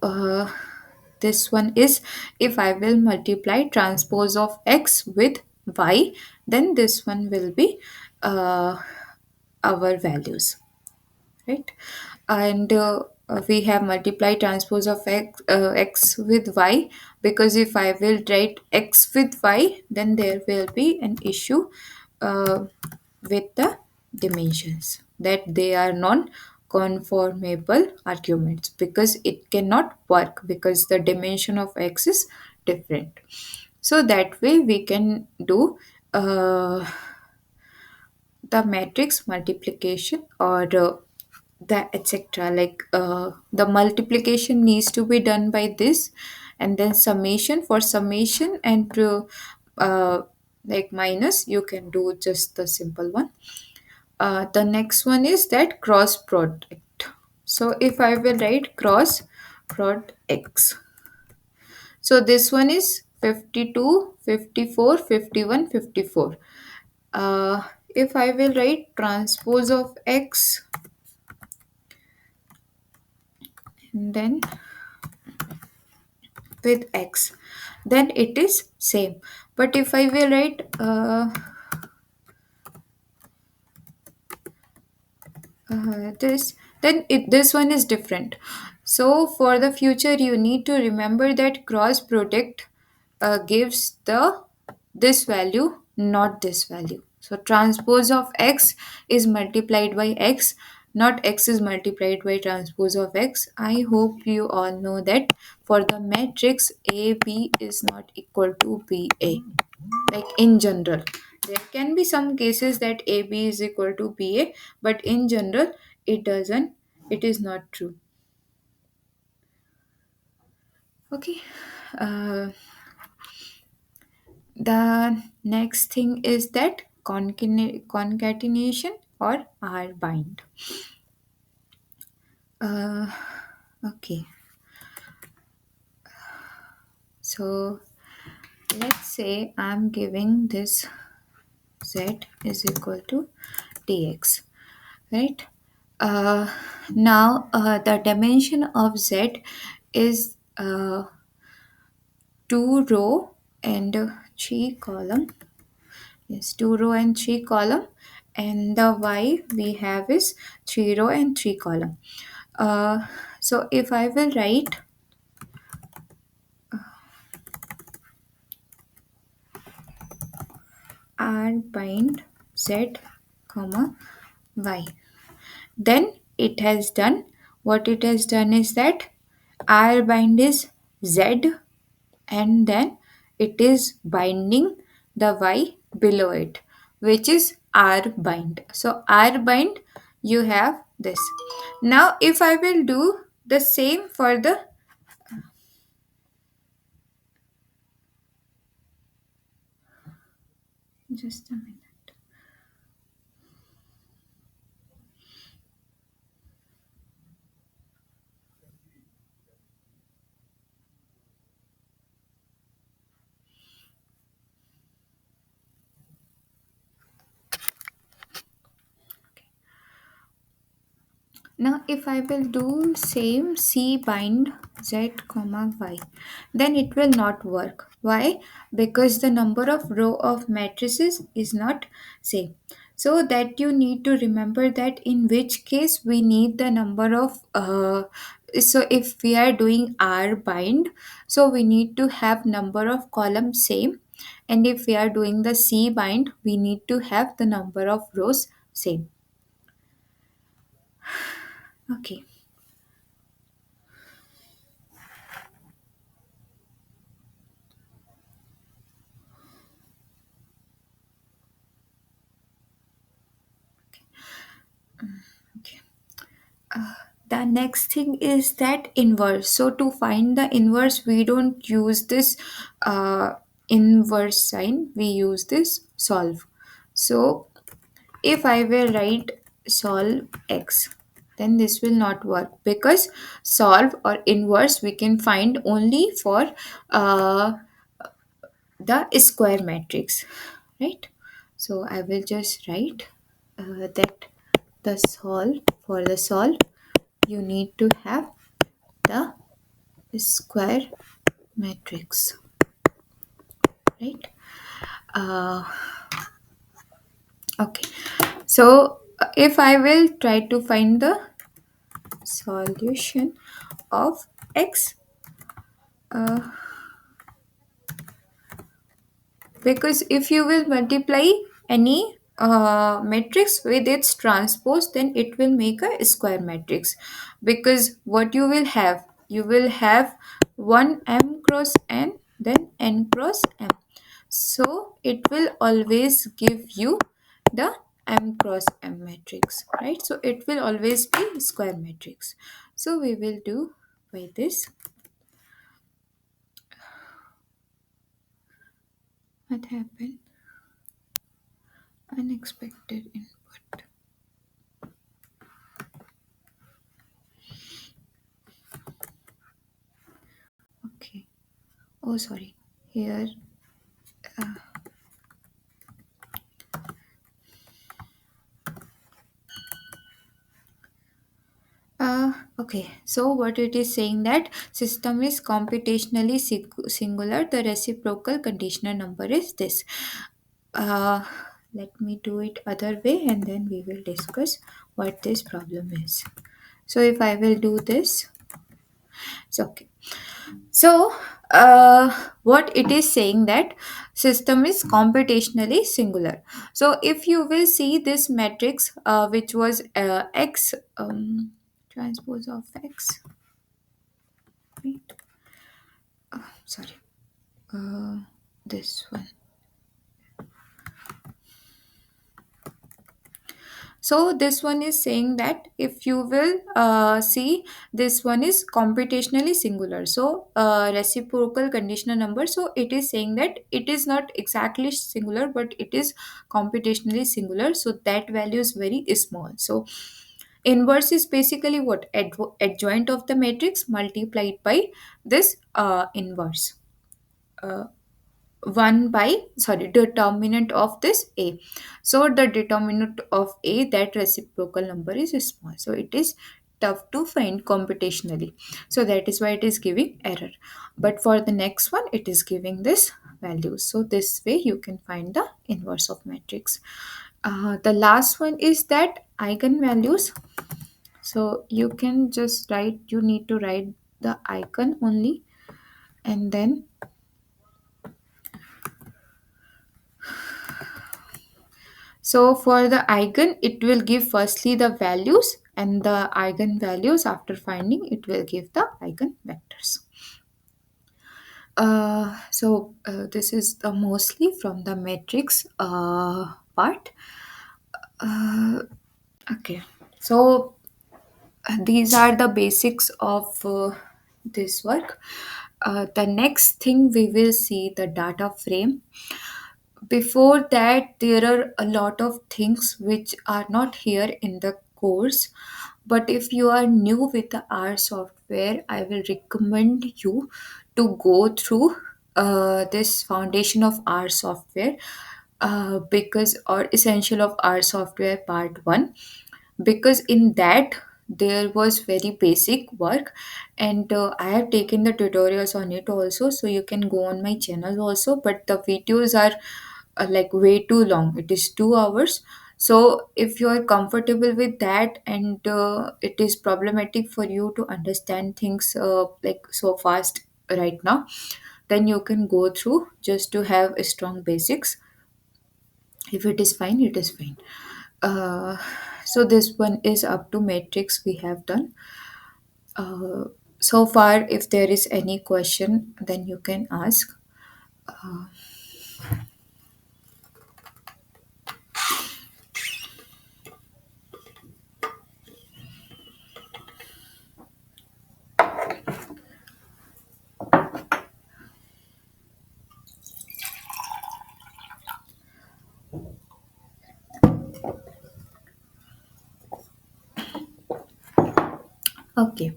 this one is, if I will multiply transpose of x with y, then this one will be uh, our values, right? And we have multiply transpose of x with y, because if I will write x with y, then there will be an issue uh, with the dimensions, that they are non conformable arguments, because it cannot work because the dimension of x is different. So that way we can do the matrix multiplication, or the etc, like the multiplication needs to be done by this, and then summation, for summation and uh, like minus, you can do just the simple one. The next one is that cross product. So if I will write cross prod x, so this one is 52, 54, 51, 54. If I will write transpose of x, and then with x, then it is same. But if I will write this, then this one is different. So for the future you need to remember that cross product gives the this value, not this value. So transpose of x is multiplied by x, not x is multiplied by transpose of x. I hope you all know that for the matrix AB is not equal to BA. Like in general, there can be some cases that AB is equal to BA, but in general it doesn't, it is not true. Okay. uh, the next thing is that concatenation or R bind. uh, okay, so let's say I'm giving this z is equal to dx, right? uh, Now the dimension of z is 2 row and 3 column. Yes, 2 row and 3 column, and the y we have is 3 row and 3 column. So if I will write r bind z comma y, then it has done, what it has done is that r bind is z, and then it is binding the y below it, which is r bind. So r bind, you have this. Now if I will do the same for the, just a minute. Now if I will do same C bind Z comma Y, then it will not work. Why? Because the number of row of matrices is not same. So that you need to remember that in which case we need the number of so if we are doing R bind, so we need to have number of columns same, and if we are doing the C bind, we need to have the number of rows same. Okay. Okay. The next thing is that inverse. So to find the inverse, we don't use this inverse sign, we use this solve. So if I will write solve x, then this will not work, because solve or inverse we can find only for uh, the square matrix, right? So I will just write that the solve, for the solve you need to have the square matrix, right? uh, okay, so if I will try to find the solution of x, uh, because if you will multiply any matrix with its transpose, then it will make a square matrix, because what you will have 1 m cross n, then n cross m, so it will always give you the m cross m matrix, right? So it will always be square matrix. So we will do by this. What happened? Unexpected input. Okay. Oh, sorry. here. Okay, so what it is saying that system is computationally singular. The reciprocal conditional number is this. Uh, Let me do it other way and then we will discuss what this problem is. So if I will do this, it's okay. So what it is saying that system is computationally singular. So if you will see this matrix, which was x transpose of x. Wait, sorry. Uh, this one. So this one is saying that if you will see, this one is computationally singular. So reciprocal conditional number. So it is saying that it is not exactly singular, but it is computationally singular. So that value is very small. So inverse is basically what adjoint of the matrix multiplied by this inverse. Uh, 1 by, sorry, determinant of this a. So the determinant of a, that reciprocal number is small, so it is tough to find computationally. So that is why it is giving error, but for the next one it is giving this value. So this way you can find the inverse of matrix. The last one is that eigenvalues. So you can just write, you need to write the icon only, and then so for the eigen, it will give firstly the values, and the eigenvalues after finding it will give the eigenvectors. This is the mostly from the matrix part. Uh, okay, so these are the basics of this work. The next thing we will see the data frame. Before that, there are a lot of things which are not here in the course, but if you are new with the R software, I will recommend you to go through this foundation of R software, because, or essential of R software part 1, because in that there was very basic work, and I have taken the tutorials on it also, so you can go on my channel also, but the videos are like way too long. It is 2 hours. So if you are comfortable with that, and it is problematic for you to understand things like so fast right now, then you can go through just to have a strong basics. If it is fine, it is fine. uh, so this one is up to matrix we have done. uh, so far, if there is any question, then you can ask. Okay,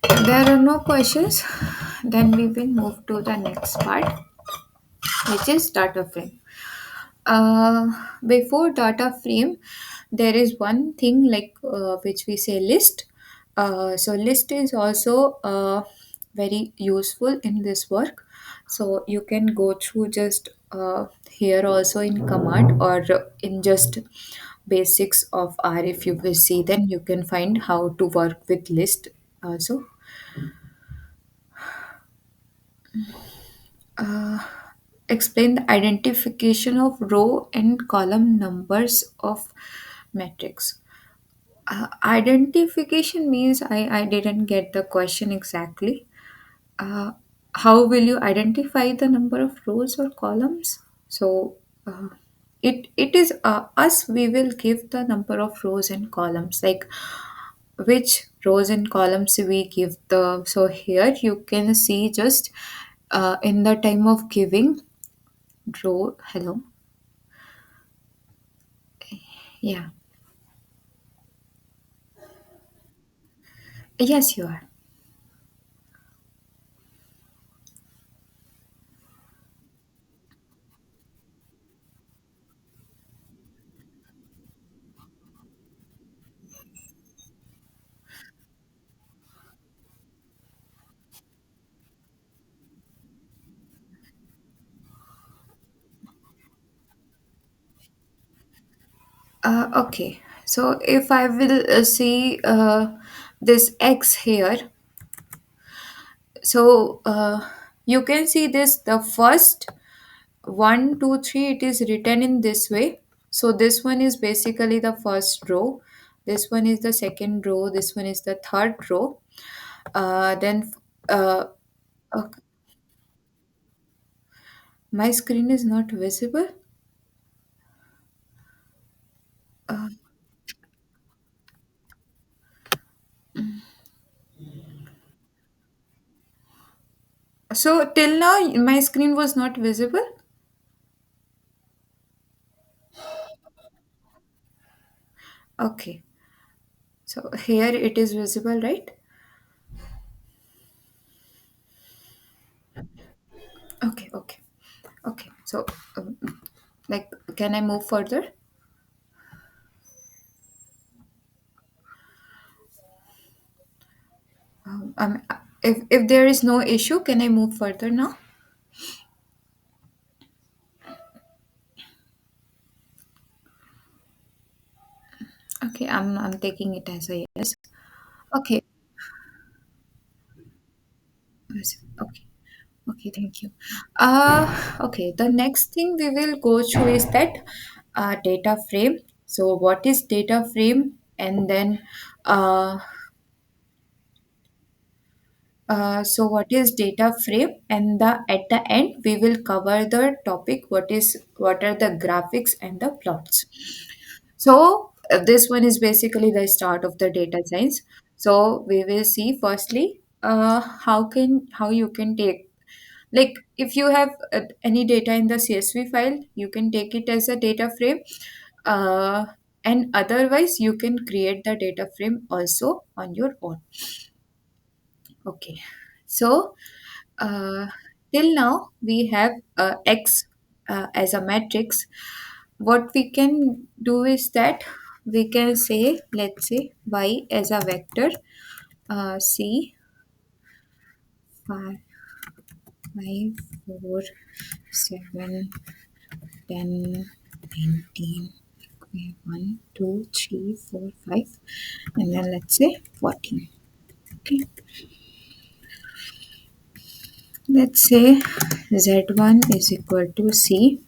if there are no questions, then we will move to the next part, which is data frame. Before data frame, there is one thing like which we say list. So list is also very useful in this work. So you can go through just here also in command, or in just basics of R. If you will see, then you can find how to work with list also. uh, Explain the identification of row and column numbers of matrix. Identification means I didn't get the question exactly. uh, how will you identify the number of rows or columns? So it is us, we will give the number of rows and columns, like which rows and columns we give the. So here you can see just in the time of giving row. Hello. Yeah. Yes, you are. Okay, so if I will see this x here, so you can see this, the first 1 2 3, it is written in this way. So this one is basically the first row, this one is the second row, this one is the third row. Then okay, my screen is not visible. So till now my screen was not visible. Okay, so here it is visible, right? Okay, okay, okay. So like, can I move further? Um, if there is no issue, can I move further now? Okay, I'm taking it as a yes. Okay. Yes, okay. Okay, thank you. Okay, the next thing we will go through is that data frame. So, what is data frame? And then, uh, so what is data frame? And the at the end we will cover the topic. What are the graphics and the plots? So this one is basically the start of the data science. So we will see firstly how you can take, like if you have any data in the CSV file, you can take it as a data frame, uh, and otherwise you can create the data frame also on your own. Okay, so uh, till now we have x as a matrix. What we can do is that we can say, let's say y as a vector, c 5 5 4 7 10 19 okay, 1 2 3 4 5, and then let's say 14. Okay, let's say z1 is equal to c.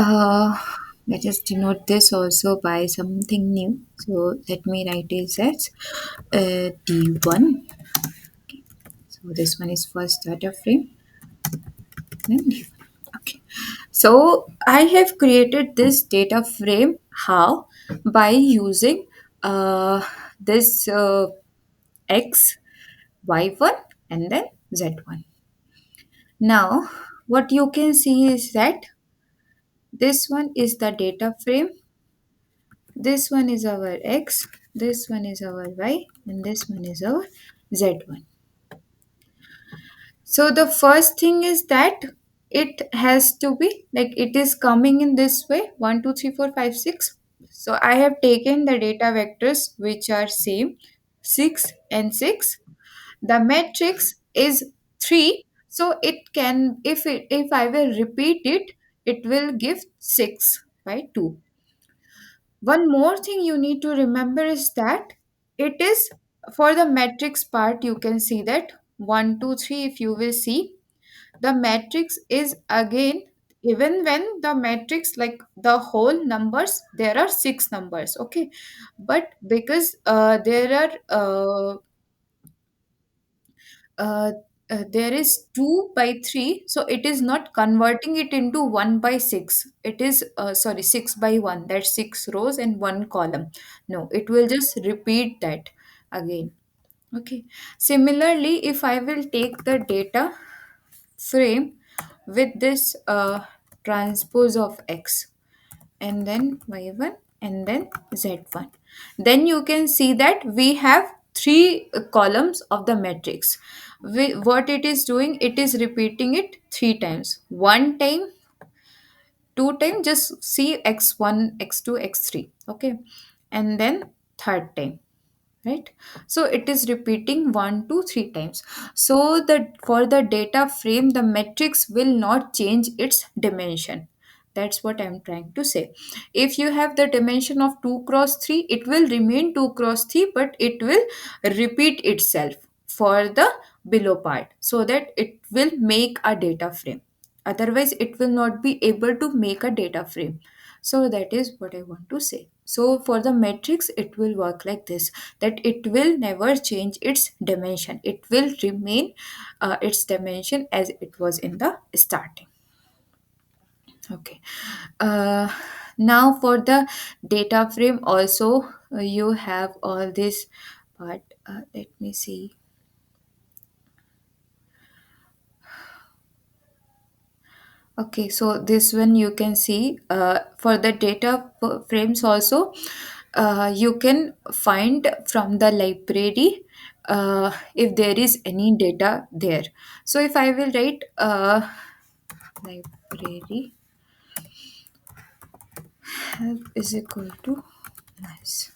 Uh, let us denote this also by something new. So let me write it as D1. So this one is first data frame. Then D1. Okay. So I have created this data frame. How? By using this X, Y1, and then Z1. Now, what you can see is that this one is the data frame. This one is our x, this one is our y, and this one is our z1. So the first thing is that it has to be like it is coming in this way 1, 2, 3, 4, 5, 6. So I have taken the data vectors which are same 6 and 6. The matrix is 3. So it can, if I will repeat it, it will give 6 by 2. One more thing you need to remember is that it is for the matrix part, you can see that 1, 2, 3. If you will see, the matrix is again, even when the matrix, like the whole numbers, there are six numbers, okay? But because uh, there is 2 by 3, so it is not converting it into 1 by 6. It is sorry, 6 by 1, that's 6 rows and 1 column. No, it will just repeat that again. Okay, similarly if I will take the data frame with this transpose of x, and then y1 and then z1. Then you can see that we have three columns of the matrix. What it is doing, it is repeating it three times. One time, two time, just see x1, x2, x3. Okay, and then third time, right? So it is repeating 1 2 3 times. So that for the data frame, the matrix will not change its dimension. That's what I'm trying to say. If you have the dimension of 2 cross 3, it will remain 2 cross 3, but it will repeat itself for the below part, so that it will make a data frame. Otherwise it will not be able to make a data frame. So that is what I want to say. So for the matrix, it will work like this, that it will never change its dimension. It will remain its dimension as it was in the starting. Okay. Uh, Now for the data frame also, you have all this part. Let me see. Okay, so this one you can see, for the data frames also, you can find from the library if there is any data there. So if I will write library help is equal to nice.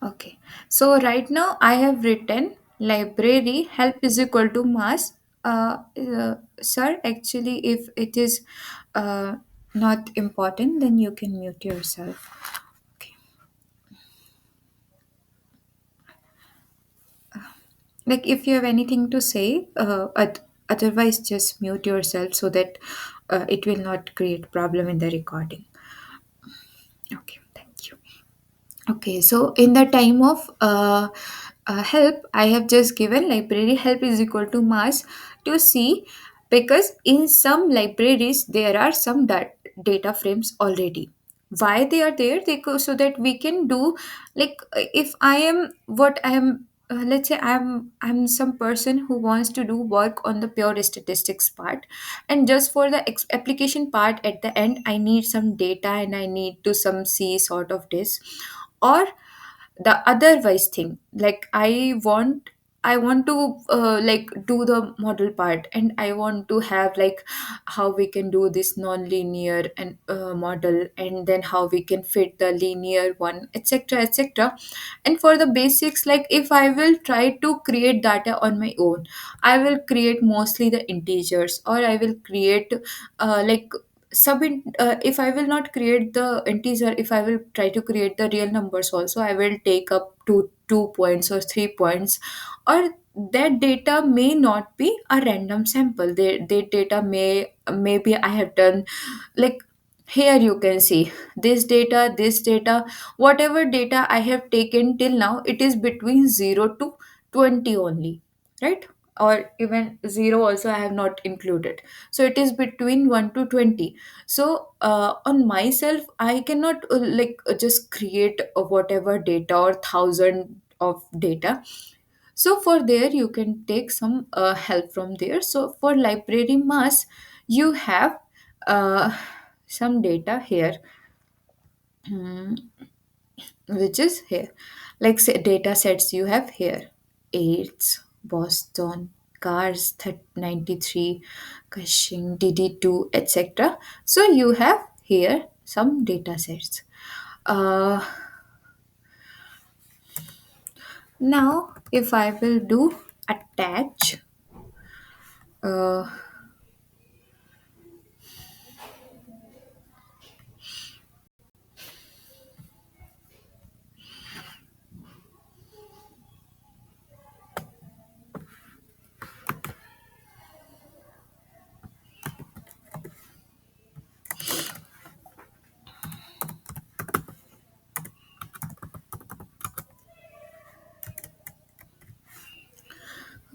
Okay, so right now I have written library help is equal to mass. Sir, actually, if it is not important, then you can mute yourself. Okay. Like if you have anything to say, otherwise just mute yourself so that it will not create problem in the recording. Okay, thank you. Okay, so in the time of help, I have just given library help is equal to mass to see, because in some libraries there are some data frames already. Why they are there? They go so that we can do, like if I am what I am. Let's say I'm some person who wants to do work on the pure statistics part, and just for the application part at the end I need some data and I need to some see sort of this, or the otherwise thing, like I want to like do the model part, and I want to have like how we can do this non-linear and model, and then how we can fit the linear one, etc, etc. And for the basics, like if I will try to create data on my own, I will create mostly the integers, or I will create like if I will not create the integer, if I will try to create the real numbers also, I will take up to 2 points or 3 points, or that data may not be a random sample. Their data maybe I have done, like here you can see this data, whatever data I have taken till now, it is between 0 to 20 only, right? Or even 0 also I have not included. So it is between 1 to 20. So on myself I cannot just create whatever data or thousand of data. So for there you can take some help from there. So for library mass, you have uh, some data here, hmm, which is here, like say data sets you have here: AIDS, Boston, cars 93, Cushing, DD2, etc. So you have here some data sets. uh, Now if I will do attach, uh,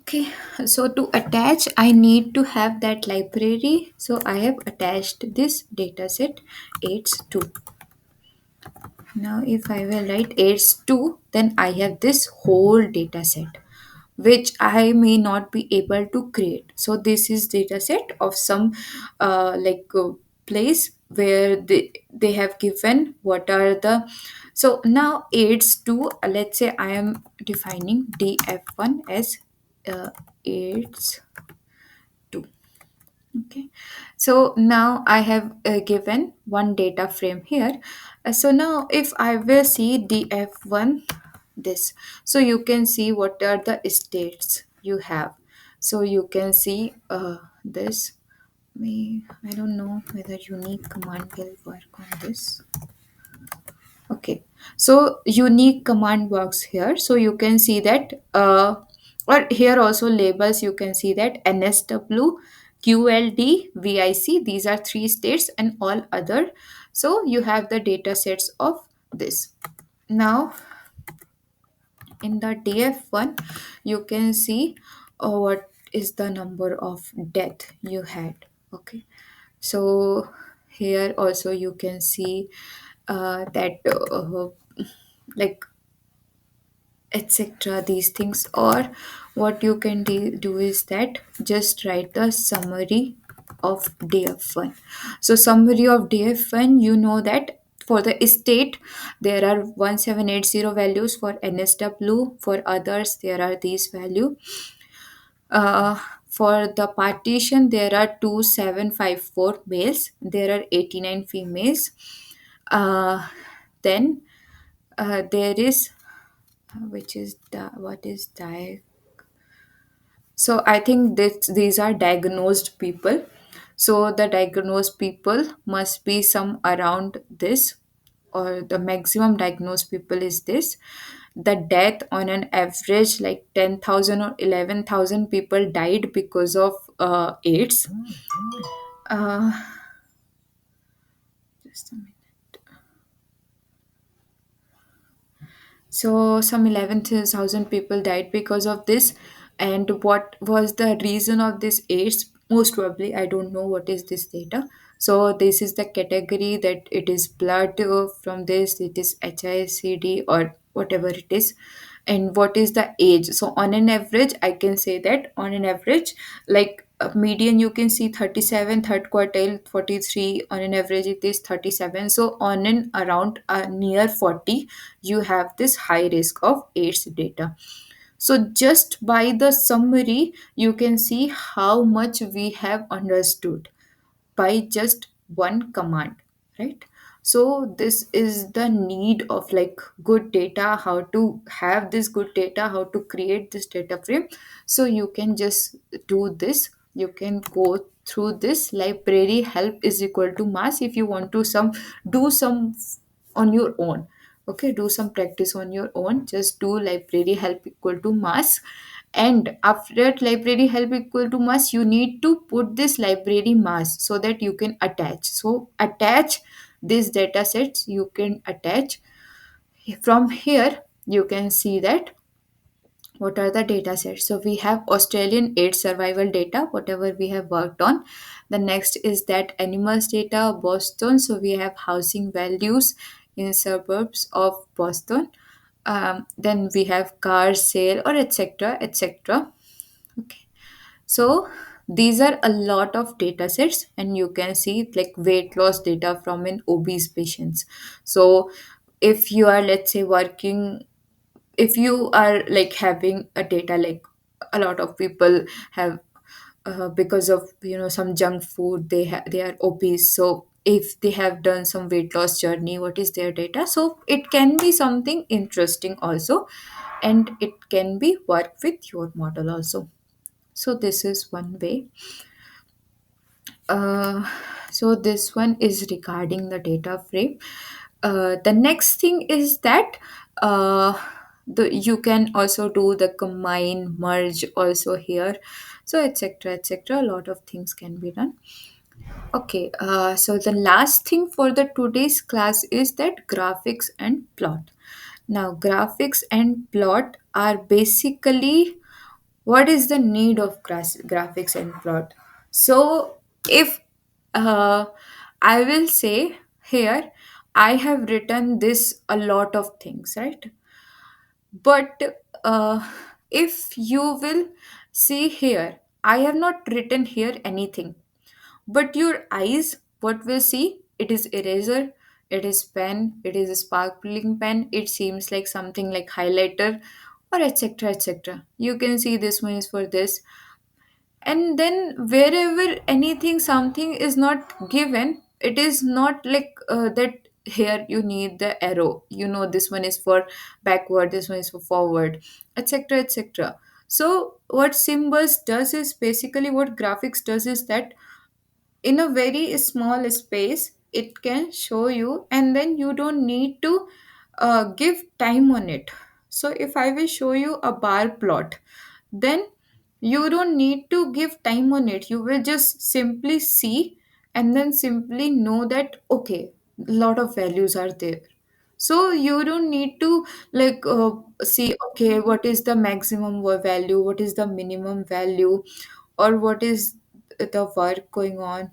okay, so to attach, I need to have that library. So I have attached this dataset AIDS 2. Now, if I will write AIDS 2, then I have this whole dataset which I may not be able to create. So this is data set of some place where they have given what are the, so now aids to, let's say I am defining df1 as aids to. Okay, so now I have given one data frame here. So now if I will see df1 this, so you can see what are the states you have. So you can see this. I don't know whether unique command will work on this. Okay, so unique command works here. So you can see that, or here also labels, you can see that NSW, QLD, VIC, these are three states and all other. So you have the data sets of this. Now in the DF1, you can see what is the number of death you had. Okay, so here also you can see that like etc these things, or what you can do is that just write the summary of df1. So summary of df1, you know that for the state there are 1780 values, for nsw for others there are these value, uh, for the partition there are 2754 males, there are 89 females, then there is which is what is so I think that these are diagnosed people. So the diagnosed people must be some around this, or the maximum diagnosed people is this. The death on an average like 10,000 or 11,000 people died because of AIDS. Uh, just a minute. So some 11,000 people died because of this. And what was the reason of this AIDS? Most probably, I don't know what is this data. So this is the category that it is blood from this, it is HICD or whatever it is. And what is the age? So on an average, I can say that on an average, like median you can see 37, third quartile 43, on an average it is 37. So on and around near 40, you have this high risk of AIDS data. So just by the summary, you can see how much we have understood by just one command, right? So this is the need of like good data, how to have this good data, how to create this data frame. So you can just do this, you can go through this library help is equal to mass if you want to some do some on your own. Okay, do some practice on your own, just do library help equal to mass, and after library help equal to mass you need to put this library mass so that you can attach. So attach these data sets, you can attach from here. You can see that what are the data sets. So we have Australian AIDS survival data, whatever we have worked on. The next is that animals data, Boston. So we have housing values in suburbs of Boston. Then we have car sale or etc etc. Okay, so these are a lot of data sets, and you can see like weight loss data from an obese patients. So if you are, let's say, working, if you are like having a data like a lot of people have because of some junk food, they are obese. So if they have done some weight loss journey, what is their data? So it can be something interesting also, and it can be work with your model also. So this is one way. uh, so this one is regarding the data frame. The next thing is that you can also do the combine merge also here, so etc etc, a lot of things can be done. Okay, so the last thing for the today's class is that graphics and plot. Now graphics and plot are basically what is the need of graphics and plot. So if uh, I will say here, I have written this a lot of things, right? But uh, if you will see here, I have not written here anything, but your eyes, what will see? It is eraser, it is pen, it is a sparkling pen, it seems like something like highlighter, or etc. etc. You can see this one is for this. And then wherever anything something is not given, it is not like that here you need the arrow, this one is for backward, this one is for forward, etc. etc. So what symbols does is basically, what graphics does is that in a very small space it can show you, and then you don't need to give time on it. So if I will show you a bar plot, then you don't need to give time on it, you will just simply see, and then simply know that okay, lot of values are there. So you don't need to like see, okay, what is the maximum value, what is the minimum value, or what is the work going on.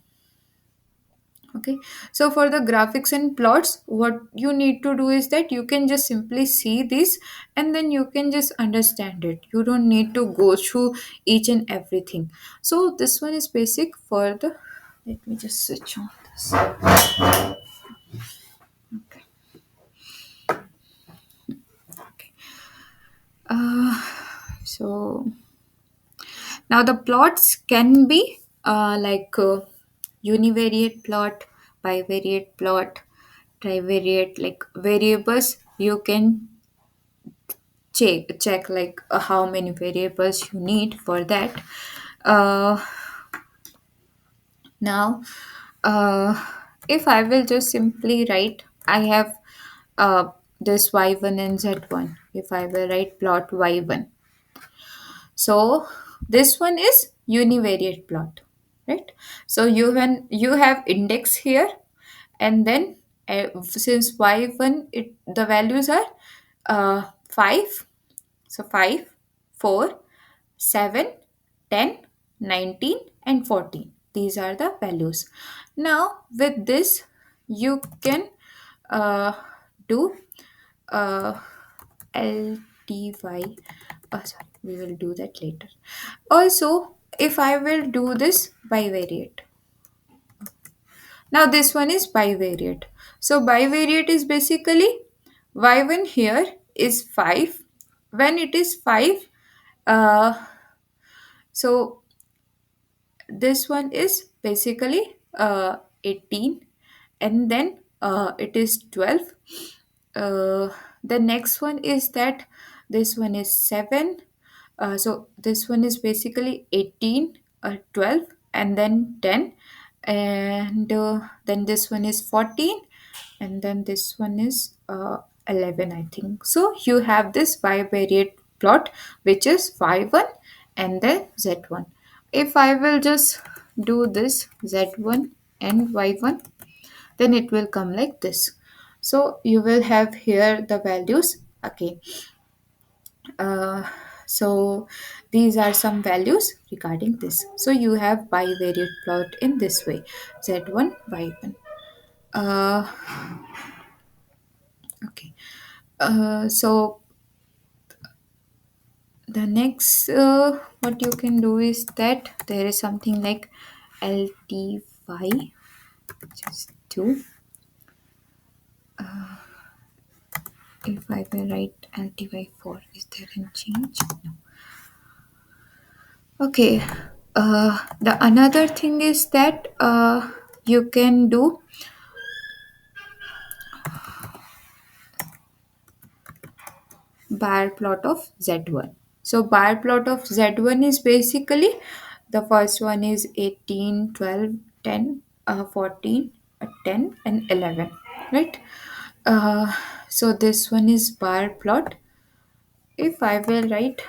Okay, so for the graphics and plots, what you need to do is that you can just simply see this, and then you can just understand it. You don't need to go through each and everything. So this one is basic for the. Let me just switch on this. Okay. Okay. So now the plots can be univariate plot, bivariate plot, trivariate, like variables. You can check like how many variables you need for that. Uh, Now, uh, if I will just simply write, I have this y1 and z1. If I will write plot y1, so this one is univariate plot, right? So you have index here, and then since y1, the values are 5, so 5, 4, 7, 10, 19, and 14. These are the values. Now with this you can uh, do uh, LTY. Sorry, we will do that later. Also, if I will do this bivariate. Now this one is bivariate. So bivariate is basically y1 here is 5. When it is 5, uh, so this one is basically 18, and then it is 12. The next one is that this one is 7. So this one is basically 18, 12, and then 10, and then this one is 14, and then this one is 11, I think. So you have this bivariate plot, which is y1 and then z1. If I will just do this z1 and y1, then it will come like this. So you will have here the values. Okay. Uh, so these are some values regarding this. So you have bivariate plot in this way, z1 y1. Uh, okay. So the next what you can do is that there is something like LTY. Just do. If I will write LTY4, is there any change? No. Okay. The another thing is that you can do bar plot of Z1. So bar plot of Z1 is basically the first one is 18, 12, 10, 14, 10, and 11, right? So this one is bar plot. If I will write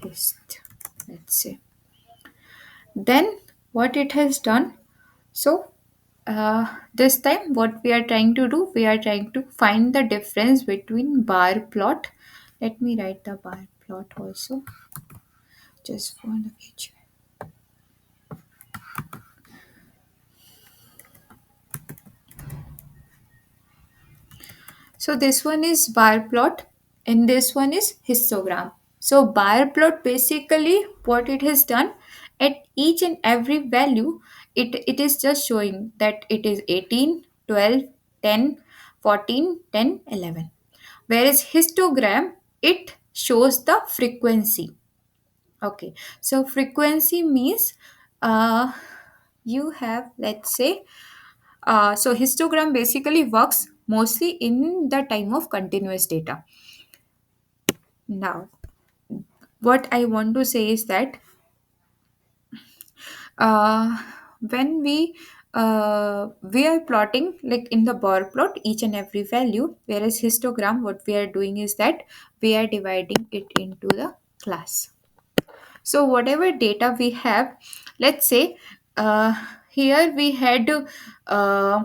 list, let's say, then what it has done. So this time what we are trying to do, we are trying to find the difference between bar plot. Let me write the bar plot also, just for the page. So this one is bar plot, and this one is histogram. So bar plot basically what it has done, at each and every value, it is just showing that it is 18, 12, 10, 14, 10, 11. Whereas histogram, it shows the frequency. Okay, so frequency means uh, you have, let's say, so histogram basically works mostly in the time of continuous data. Now, what I want to say is that uh, when we are plotting like in the bar plot each and every value, whereas histogram, what we are doing is that we are dividing it into the class. So whatever data we have, let's say uh, here we had uh,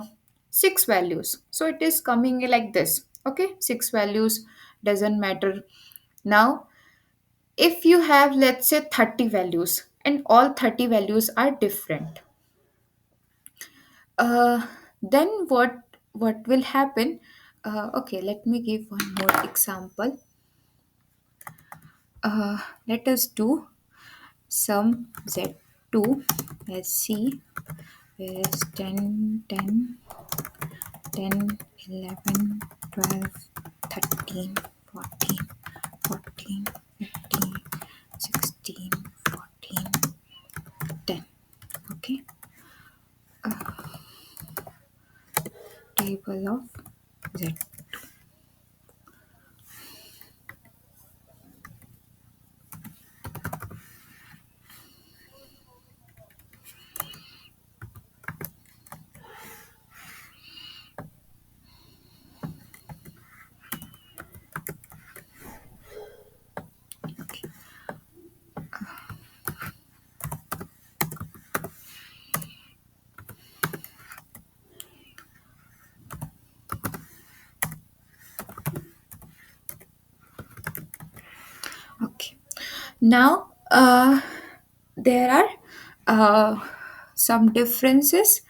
six values, so it is coming like this. Okay, six values, doesn't matter. Now if you have, let's say, 30 values and all 30 values are different, uh, then what will happen? Okay, let me give one more example. Let us do some z2. Let's see, where is 10, 10, 10, 11, 12, 13, 14, 14, 15, 16, 14, 10. Okay, table of z. Okay. Now, there are some differences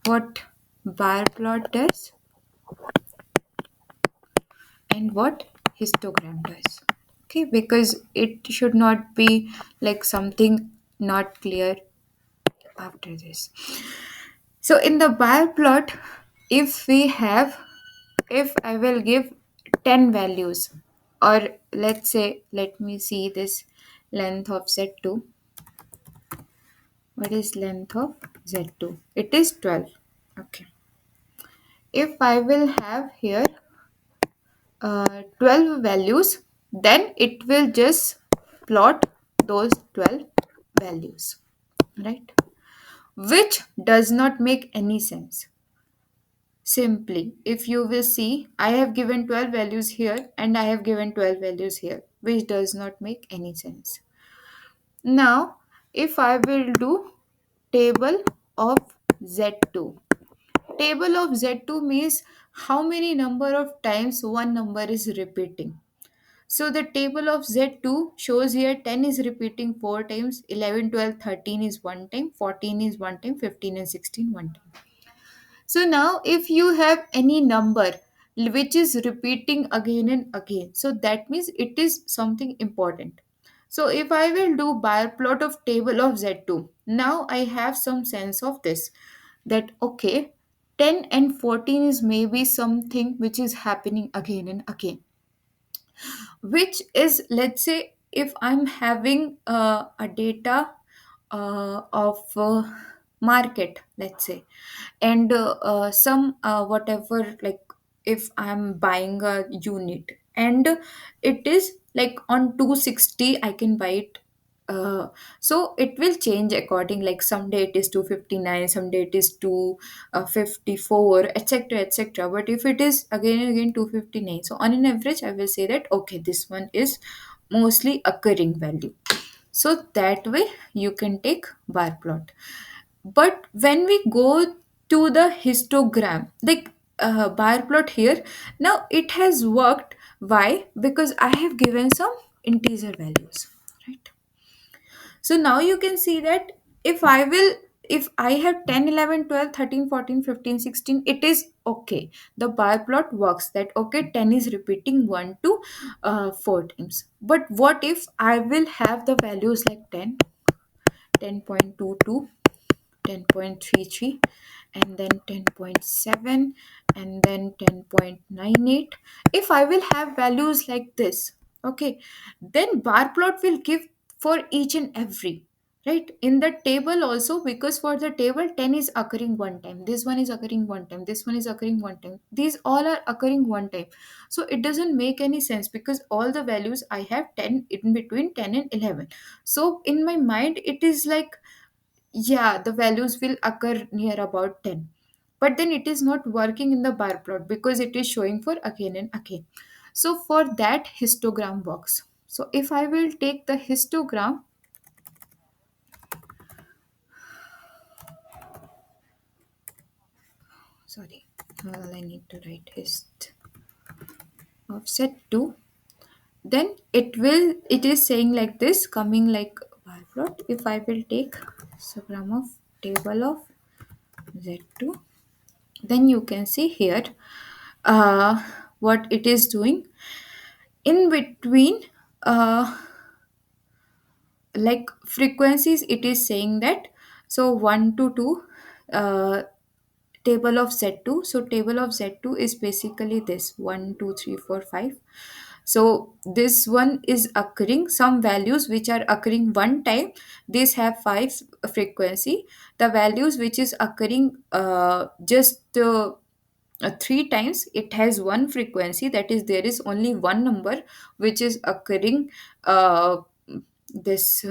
what bar plot does and what histogram does. Okay, because it should not be like something not clear after this. So in the bar plot, if we have, if I will give 10 values, or let's say, let me see this length of z2. What is length of z2? It is 12. Okay. If I will have here 12 values, then it will just plot those 12 values, right? Which does not make any sense. Simply, if you will see, I have given 12 values here and I have given 12 values here, which does not make any sense. Now, if I will do table of Z2. Table of Z2 means how many number of times one number is repeating. So the table of Z2 shows here 10 is repeating 4 times, 11, 12, 13 is 1 time, 14 is 1 time, 15 and 16 1 time. So now if you have any number which is repeating again and again, so that means it is something important. So if I will do bar plot of table of Z2, now I have some sense of this, that okay, 10 and 14 is maybe something which is happening again and again, which is, let's say, if I'm having a data of market, let's say, and some whatever, like if I'm buying a unit and it is like on 260 I can buy it, so it will change according, like someday it is 259, someday it is 254, etc, etc. But if it is again and again 259, so on an average I will say that okay, this one is mostly occurring value. So that way you can take bar plot. But when we go to the histogram, like bar plot here, now it has worked. Why? Because I have given some integer values, right? So now you can see that if I will, if I have 10, 11, 12, 13, 14, 15, 16, it is okay, the bar plot works, that okay, 10 is repeating 1 to 4 times. But what if I will have the values like 10, 10.22, 10.33, and then 10.7, and then 10.98? If I will have values like this, okay, then bar plot will give for each and every, right, in the table also, because for the table 10 is occurring one time, this one is occurring one time, this one is occurring one time, these all are occurring one time. So it doesn't make any sense, because all the values I have 10 in between 10 and 11. So in my mind it is like, yeah, the values will occur near about 10, but then it is not working in the bar plot because it is showing for again and again. So for that, histogram works. So if I will take the histogram, sorry, I need to write hist offset 2, then it is saying like this, coming like bar plot. If I will take histogram of table of z2, then you can see here what it is doing in between, uh, like frequencies. It is saying that, so 1 to 2, uh, table of z2. So table of z2 is basically this 1 2 3 4 5. So this one is occurring some values which are occurring one time, these have 5 frequency. The values which is occurring just 3 times, it has one frequency, that is there is only one number which is occurring this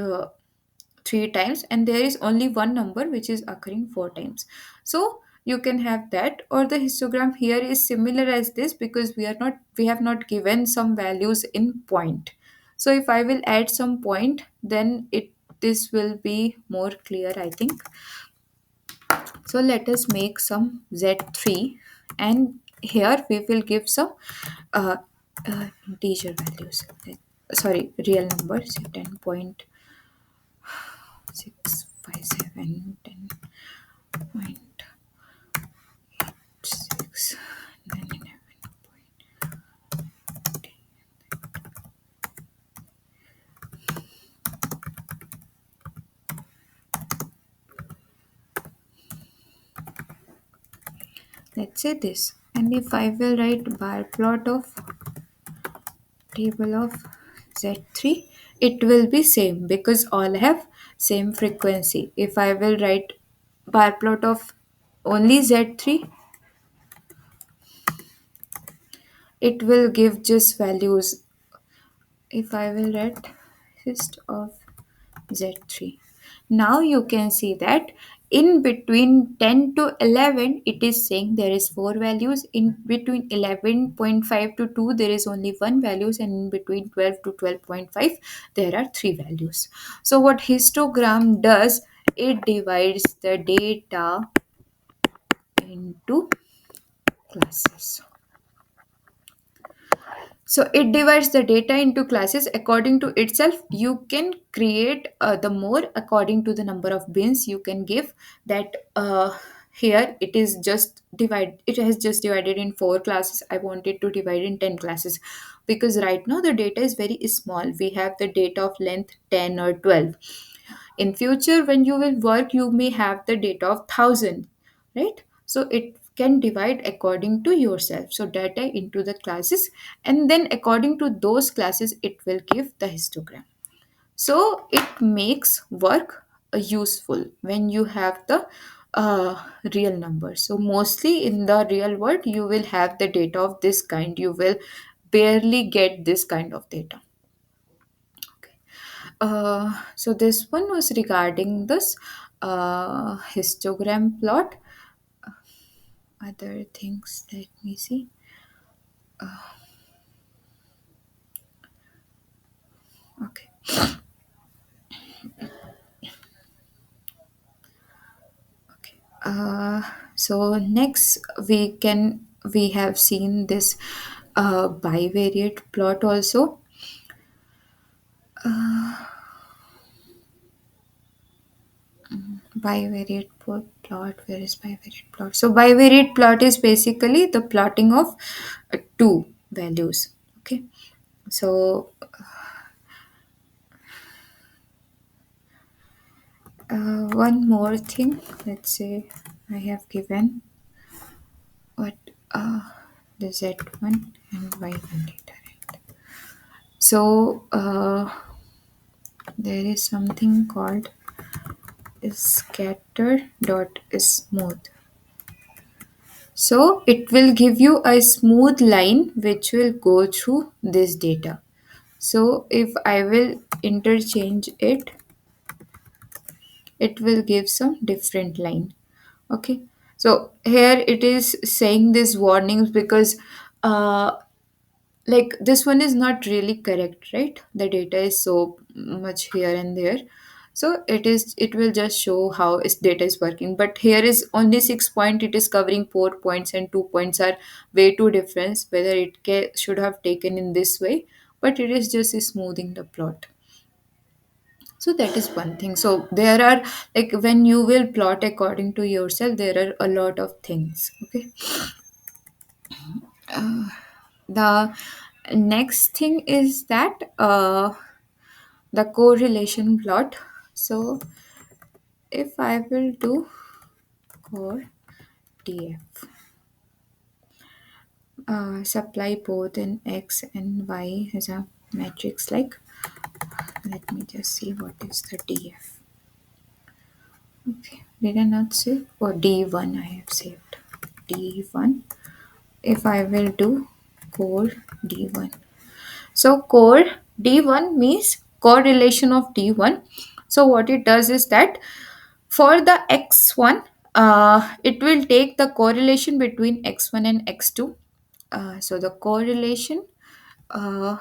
3 times, and there is only one number which is occurring 4 times. So you can have that, or the histogram here is similar as this, because we have not given some values in point. So if I will add some point, then it this will be more clear, I think. So let us make some z3, and here we will give some uh, integer values. Sorry, real numbers, 10.657, 10.6, then 11. Let's say this. And if I will write bar plot of table of z3, it will be same because all have same frequency. If I will write bar plot of only z3, it will give just values. If I will write hist of z3, now you can see that in between 10 to 11 it is saying there is four values, in between 11.5 to 2 there is only one values, and in between 12 to 12.5 there are three values. So what histogram does, it divides the data into classes. So it divides the data into classes according to itself. You can create the more according to the number of bins you can give. That here it is just divide. It has just divided in four classes. I wanted to divide in 10 classes, because right now the data is very small. We have the data of length 10 or 12. In future when you will work, you may have the data of 1,000, right? So it can divide according to yourself, so data into the classes, and then according to those classes it will give the histogram. So it makes work useful when you have the real numbers. So mostly in the real world you will have the data of this kind, you will barely get this kind of data. Okay. So this one was regarding this histogram plot. Other things, let me see. Okay. Okay. So next we have seen this bivariate plot also. Bivariate plot. Where is bivariate plot? So bivariate plot is basically the plotting of two values. Okay. So one more thing. Let's say I have given what uh, the z1 and y1 data. Right? So there is something called scatter dot smooth. So it will give you a smooth line which will go through this data. So if I will interchange it, it will give some different line. Okay. So here it is saying these warnings because like this one is not really correct, right? The data is so much here and there. So it will just show how its data is working. But here is only 6 point, it is covering 4 points and 2 points are way too different, whether it should have taken in this way, but it is just smoothing the plot. So that is one thing. So there are, like, when you will plot according to yourself, there are a lot of things. Okay. The next thing is that the correlation plot. So if I will do core df, supply both in x and y as a matrix, like, let me just see what is the df. Okay, did I not save? Or d1 I have saved. D1. If I will do core d1. So core d1 means correlation of d1. So what it does is that for the x1, it will take the correlation between x1 and x2. So the uh,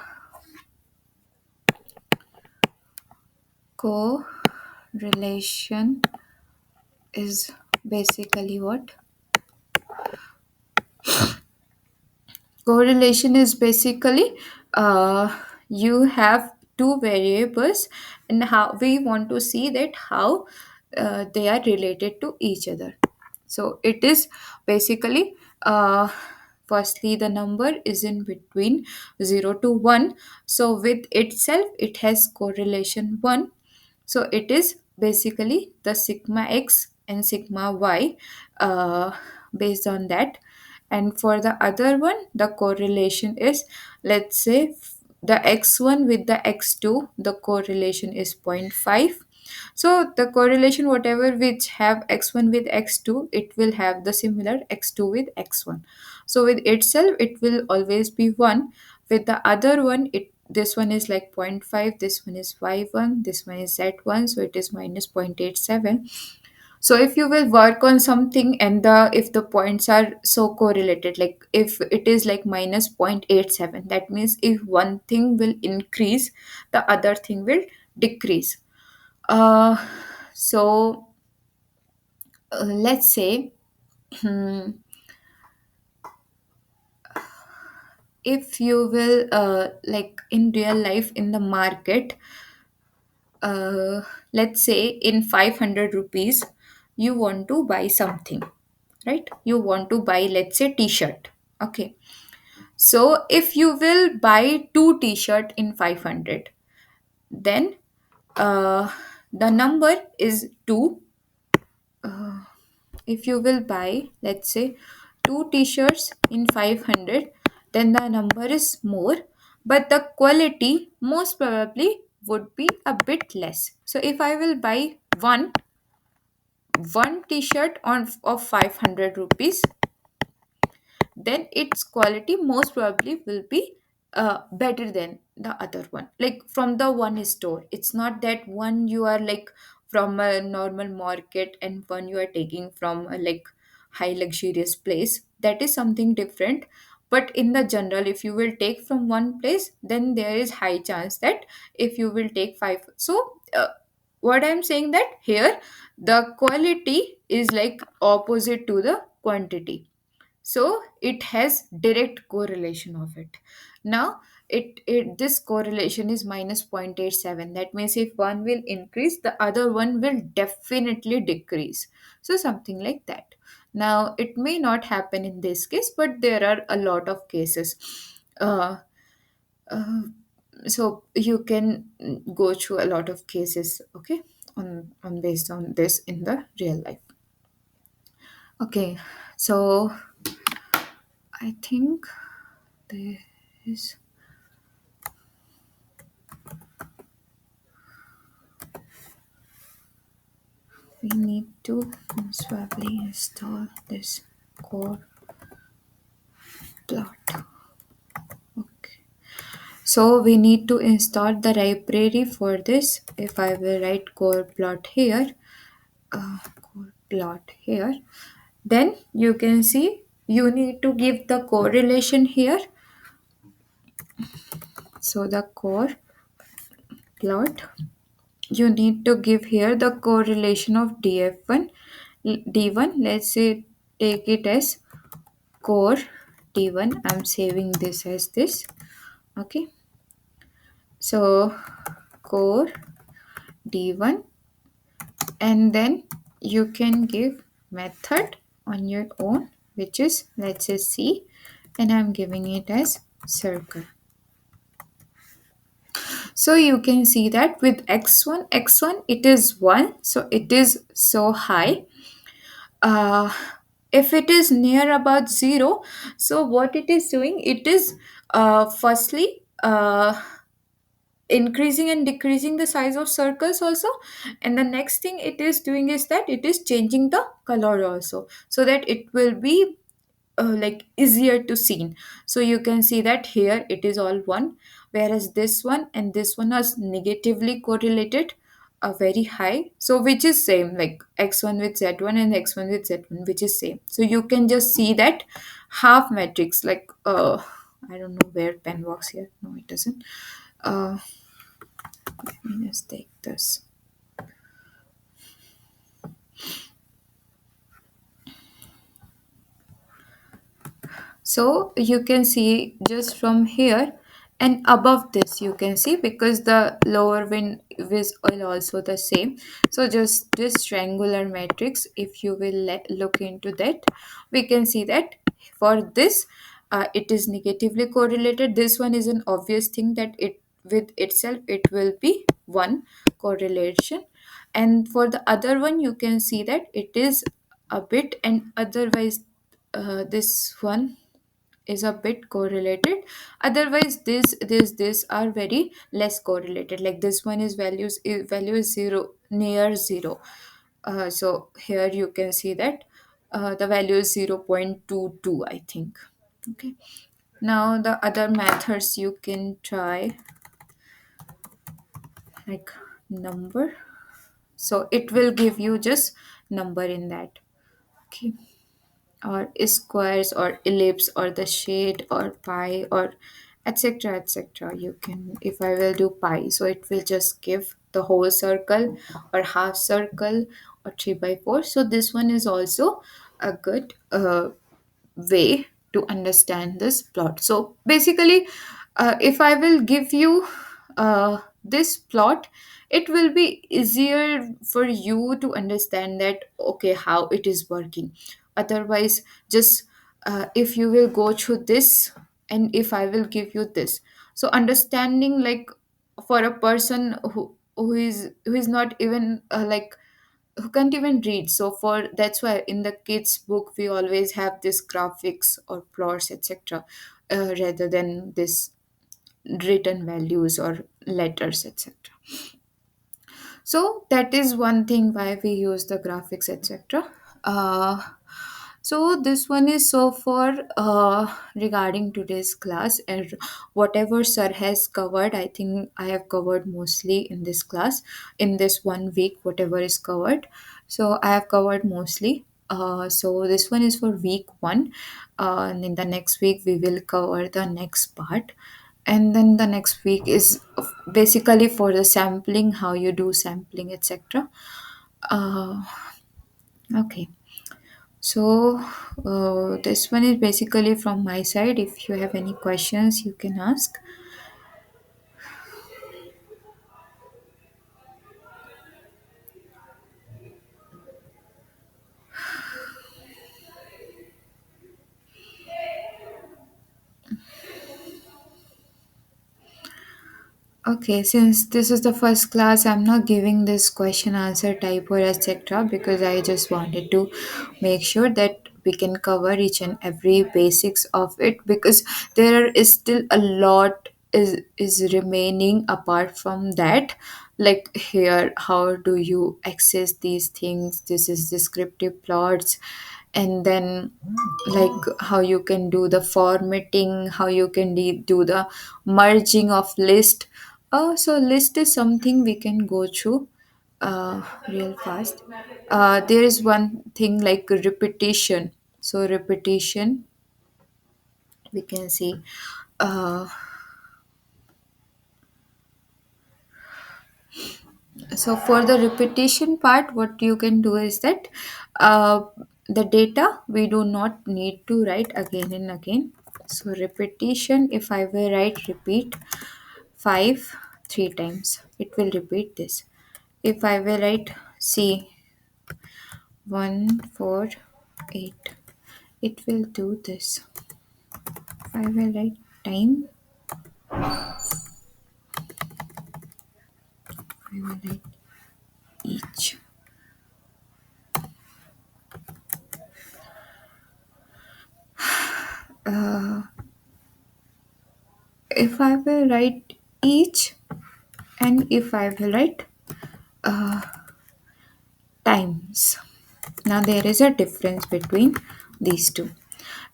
correlation is basically what? Correlation is basically you have two variables and how we want to see that how they are related to each other. So it is basically firstly the number is in between 0 to 1. So with itself it has correlation 1. So it is basically the sigma x and sigma y, uh, based on that. And for the other one, the correlation is, let's say, the x1 with the x2, the correlation is zero point 0.5. So the correlation, whatever which have x1 with x2, it will have the similar x2 with x1. So with itself, it will always be 1. With the other one, this one is like zero point 0.5, this one is y1, this one is z1, so it is minus 0.87. So if you will work on something and the if the points are so correlated, like if it is like minus 0.87, that means if one thing will increase, the other thing will decrease. uh so let's say, hmm, if you will like in real life in the market, uh, let's say in 500 rupees you want to buy something, right? You want to buy, let's say, t-shirt. Okay. So if you will buy two t-shirt in 500, then the number is 2. If you will buy, let's say, two t-shirts in 500, then the number is more, but the quality most probably would be a bit less. So if I will buy one t-shirt on of 500 rupees, then its quality most probably will be better than the other one, like from the one store. It's not that one you are like from a normal market and one you are taking from a like high luxurious place. That is something different. But in the general, if you will take from one place, then there is high chance that if you will take five. So what I'm saying that here the quality is like opposite to the quantity, so it has direct correlation of it. Now it this correlation is minus 0.87. That means if one will increase, the other one will definitely decrease. So something like that. Now it may not happen in this case, but there are a lot of cases. uh, uh, so you can go through a lot of cases, okay, on based on this in the real life. Okay, so I think there is, we need to most probably install this core plot. Okay, so we need to install the library for this. If I will write core plot here, core plot here, then you can see you need to give the correlation here. So the core plot, you need to give here the correlation of df1 d1. Let's say take it as core d1. I'm saving this as this. Okay, so core d1, and then you can give method on your own, which is, let's say, c, and I'm giving it as circle. So you can see that with x1 it is 1, so it is so high. uh, if it is near about 0, so what it is doing, it is firstly increasing and decreasing the size of circles also, and the next thing it is doing is that it is changing the color also, so that it will be like easier to see. So you can see that here it is all one, whereas this one and this one are negatively correlated, very high, so which is same, like x1 with z1 and x1 with z1, which is same. So you can just see that half matrix, like I don't know where pen works here. No, it doesn't. uh let me just take this. So you can see just from here and above this, you can see, because the lower wind is also the same. So just this triangular matrix, if you will look into that, we can see that for this, it is negatively correlated. This one is an obvious thing that it with itself it will be one correlation, and for the other one you can see that it is a bit, and otherwise this one is a bit correlated. Otherwise this are very less correlated, like this one is value is 0, near 0. So here you can see that the value is 0.22, I think. Okay, now the other methods you can try, like number, so it will give you just number in that. Okay, or squares or ellipse or the shade or pi or etc etc. You can, if I will do pi, so it will just give the whole circle or half circle or 3 by 4. So this one is also a good way to understand this plot. So basically, if I will give you this plot, it will be easier for you to understand that okay how it is working. Otherwise, just if you will go through this and if I will give you this, so understanding, like for a person who is not even like who can't even read, so for that's why in the kids book we always have this graphics or plots etc, rather than this written values or letters etc. So that is one thing why we use the graphics etc. So this one is so for regarding today's class, and whatever sir has covered, I think I have covered mostly in this class, in this 1 week, whatever is covered. So I have covered mostly. So this one is for week 1, and in the next week we will cover the next part, and then the next week is basically for the sampling, how you do sampling etc. uh, okay, so this one is basically from my side. If you have any questions you can ask. Okay, since this is the first class, I'm not giving this question answer type or etc. because I just wanted to make sure that we can cover each and every basics of it, because there is still a lot is remaining apart from that. Like here, how do you access these things? This is descriptive plots, and then like how you can do the formatting, how you can do the merging of list. So list is something we can go through real fast. There is one thing like repetition. So repetition, we can see. Uh, so for the repetition part, what you can do is that uh, the data we do not need to write again and again. So repetition, if I will write repeat 5 3 times, it will repeat this. If I will write C 1 4 8, it will do this. If I will write time, I will write each. uh, if I will write each, and if I will write times. Now there is a difference between these two.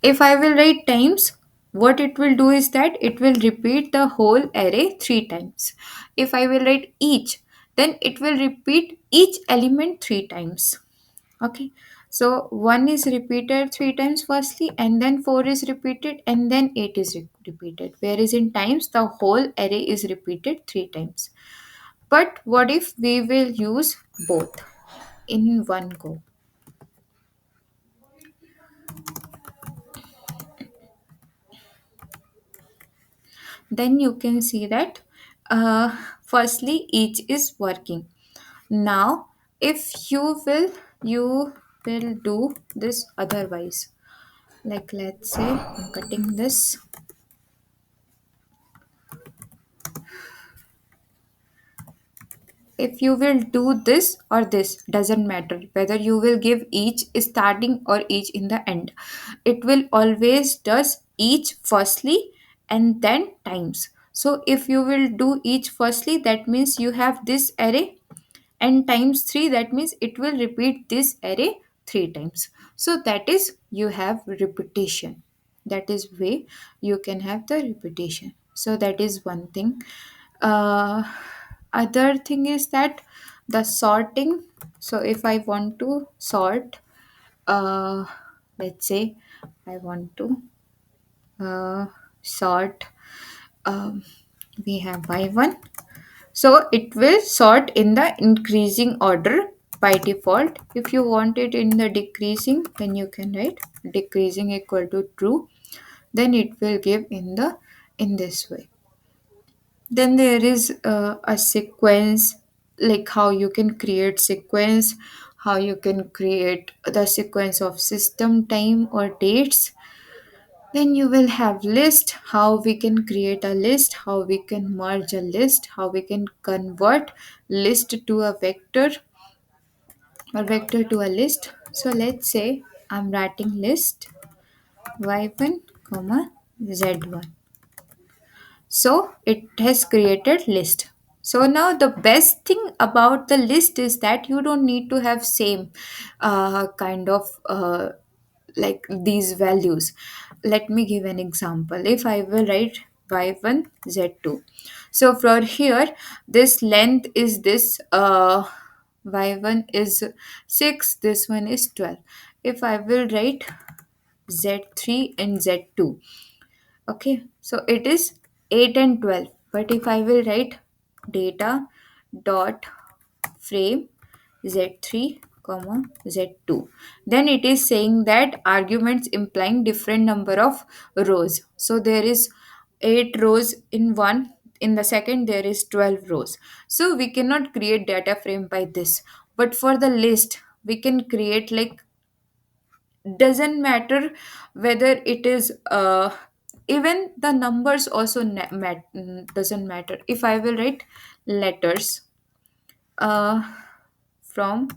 If I will write times, what it will do is that it will repeat the whole array 3 times. If I will write each, then it will repeat each element 3 times. Okay, so 1 is repeated 3 times firstly, and then 4 is repeated, and then 8 is repeated. Whereas in times, the whole array is repeated 3 times. But what if we will use both in one go? Then you can see that firstly each is working. Now if you will do this otherwise. Like let's say I'm cutting this. If you will do this or this, doesn't matter whether you will give each starting or each in the end. It will always does each firstly and then times. So if you will do each firstly, that means you have this array, and times 3, that means it will repeat this array 3 times. So that is you have repetition. That is way you can have the repetition. So that is one thing. uh, Other thing is that the sorting. So if I want to sort, uh, let's say I want to uh, sort, um, we have y1, so it will sort in the increasing order by default. If you want it in the decreasing, then you can write decreasing equal to true. Then it will give in this way. Then there is a sequence, like how you can create sequence, how you can create the sequence of system time or dates. Then you will have list, how we can create a list, how we can merge a list, how we can convert list to a vector or vector to a list. So let's say I'm writing list y1 comma z1. So it has created list. So now the best thing about the list is that you don't need to have same kind of like these values. Let me give an example. If I will write y1 z2, so for here this length is this y1 is 6, this one is 12. If I will write z3 and z2, okay, so it is 8 and 12. But if I will write data dot frame z3 comma z2, then it is saying that arguments implying different number of rows. So there is 8 rows in one, in the second there is 12 rows. So we cannot create data frame by this. But for the list we can create, like, doesn't matter whether it is even the numbers also doesn't matter. If I will write letters uh, from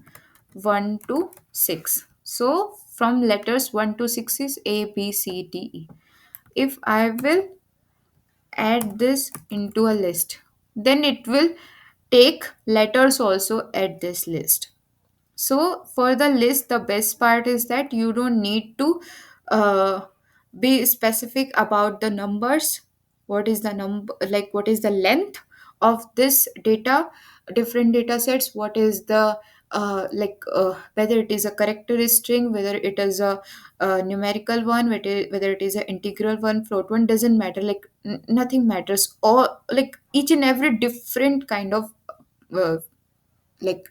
1 to 6, so from letters 1 to 6 is A, B, C, D, E. If I will add this into a list, then it will take letters also at this list. So for the list, the best part is that you don't need to uh, be specific about the numbers. What is the number, like what is the length of this data, different data sets, what is the whether it is a character string, whether it is a numerical one, whether it is an integral one, float one, doesn't matter. Like nothing matters. Or like each and every different kind of uh, like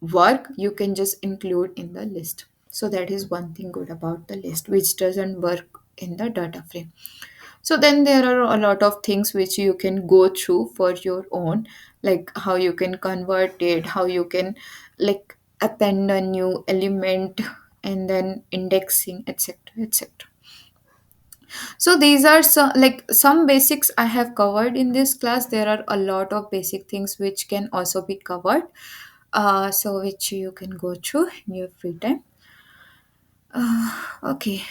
work you can just include in the list. So that is one thing good about the list, which doesn't work in the data frame. So then there are a lot of things which you can go through for your own, like how you can convert it, how you can like append a new element, and then indexing, etc, etc. So these are some basics I have covered in this class. There are a lot of basic things which can also be covered, so which you can go through in your free time. Okay.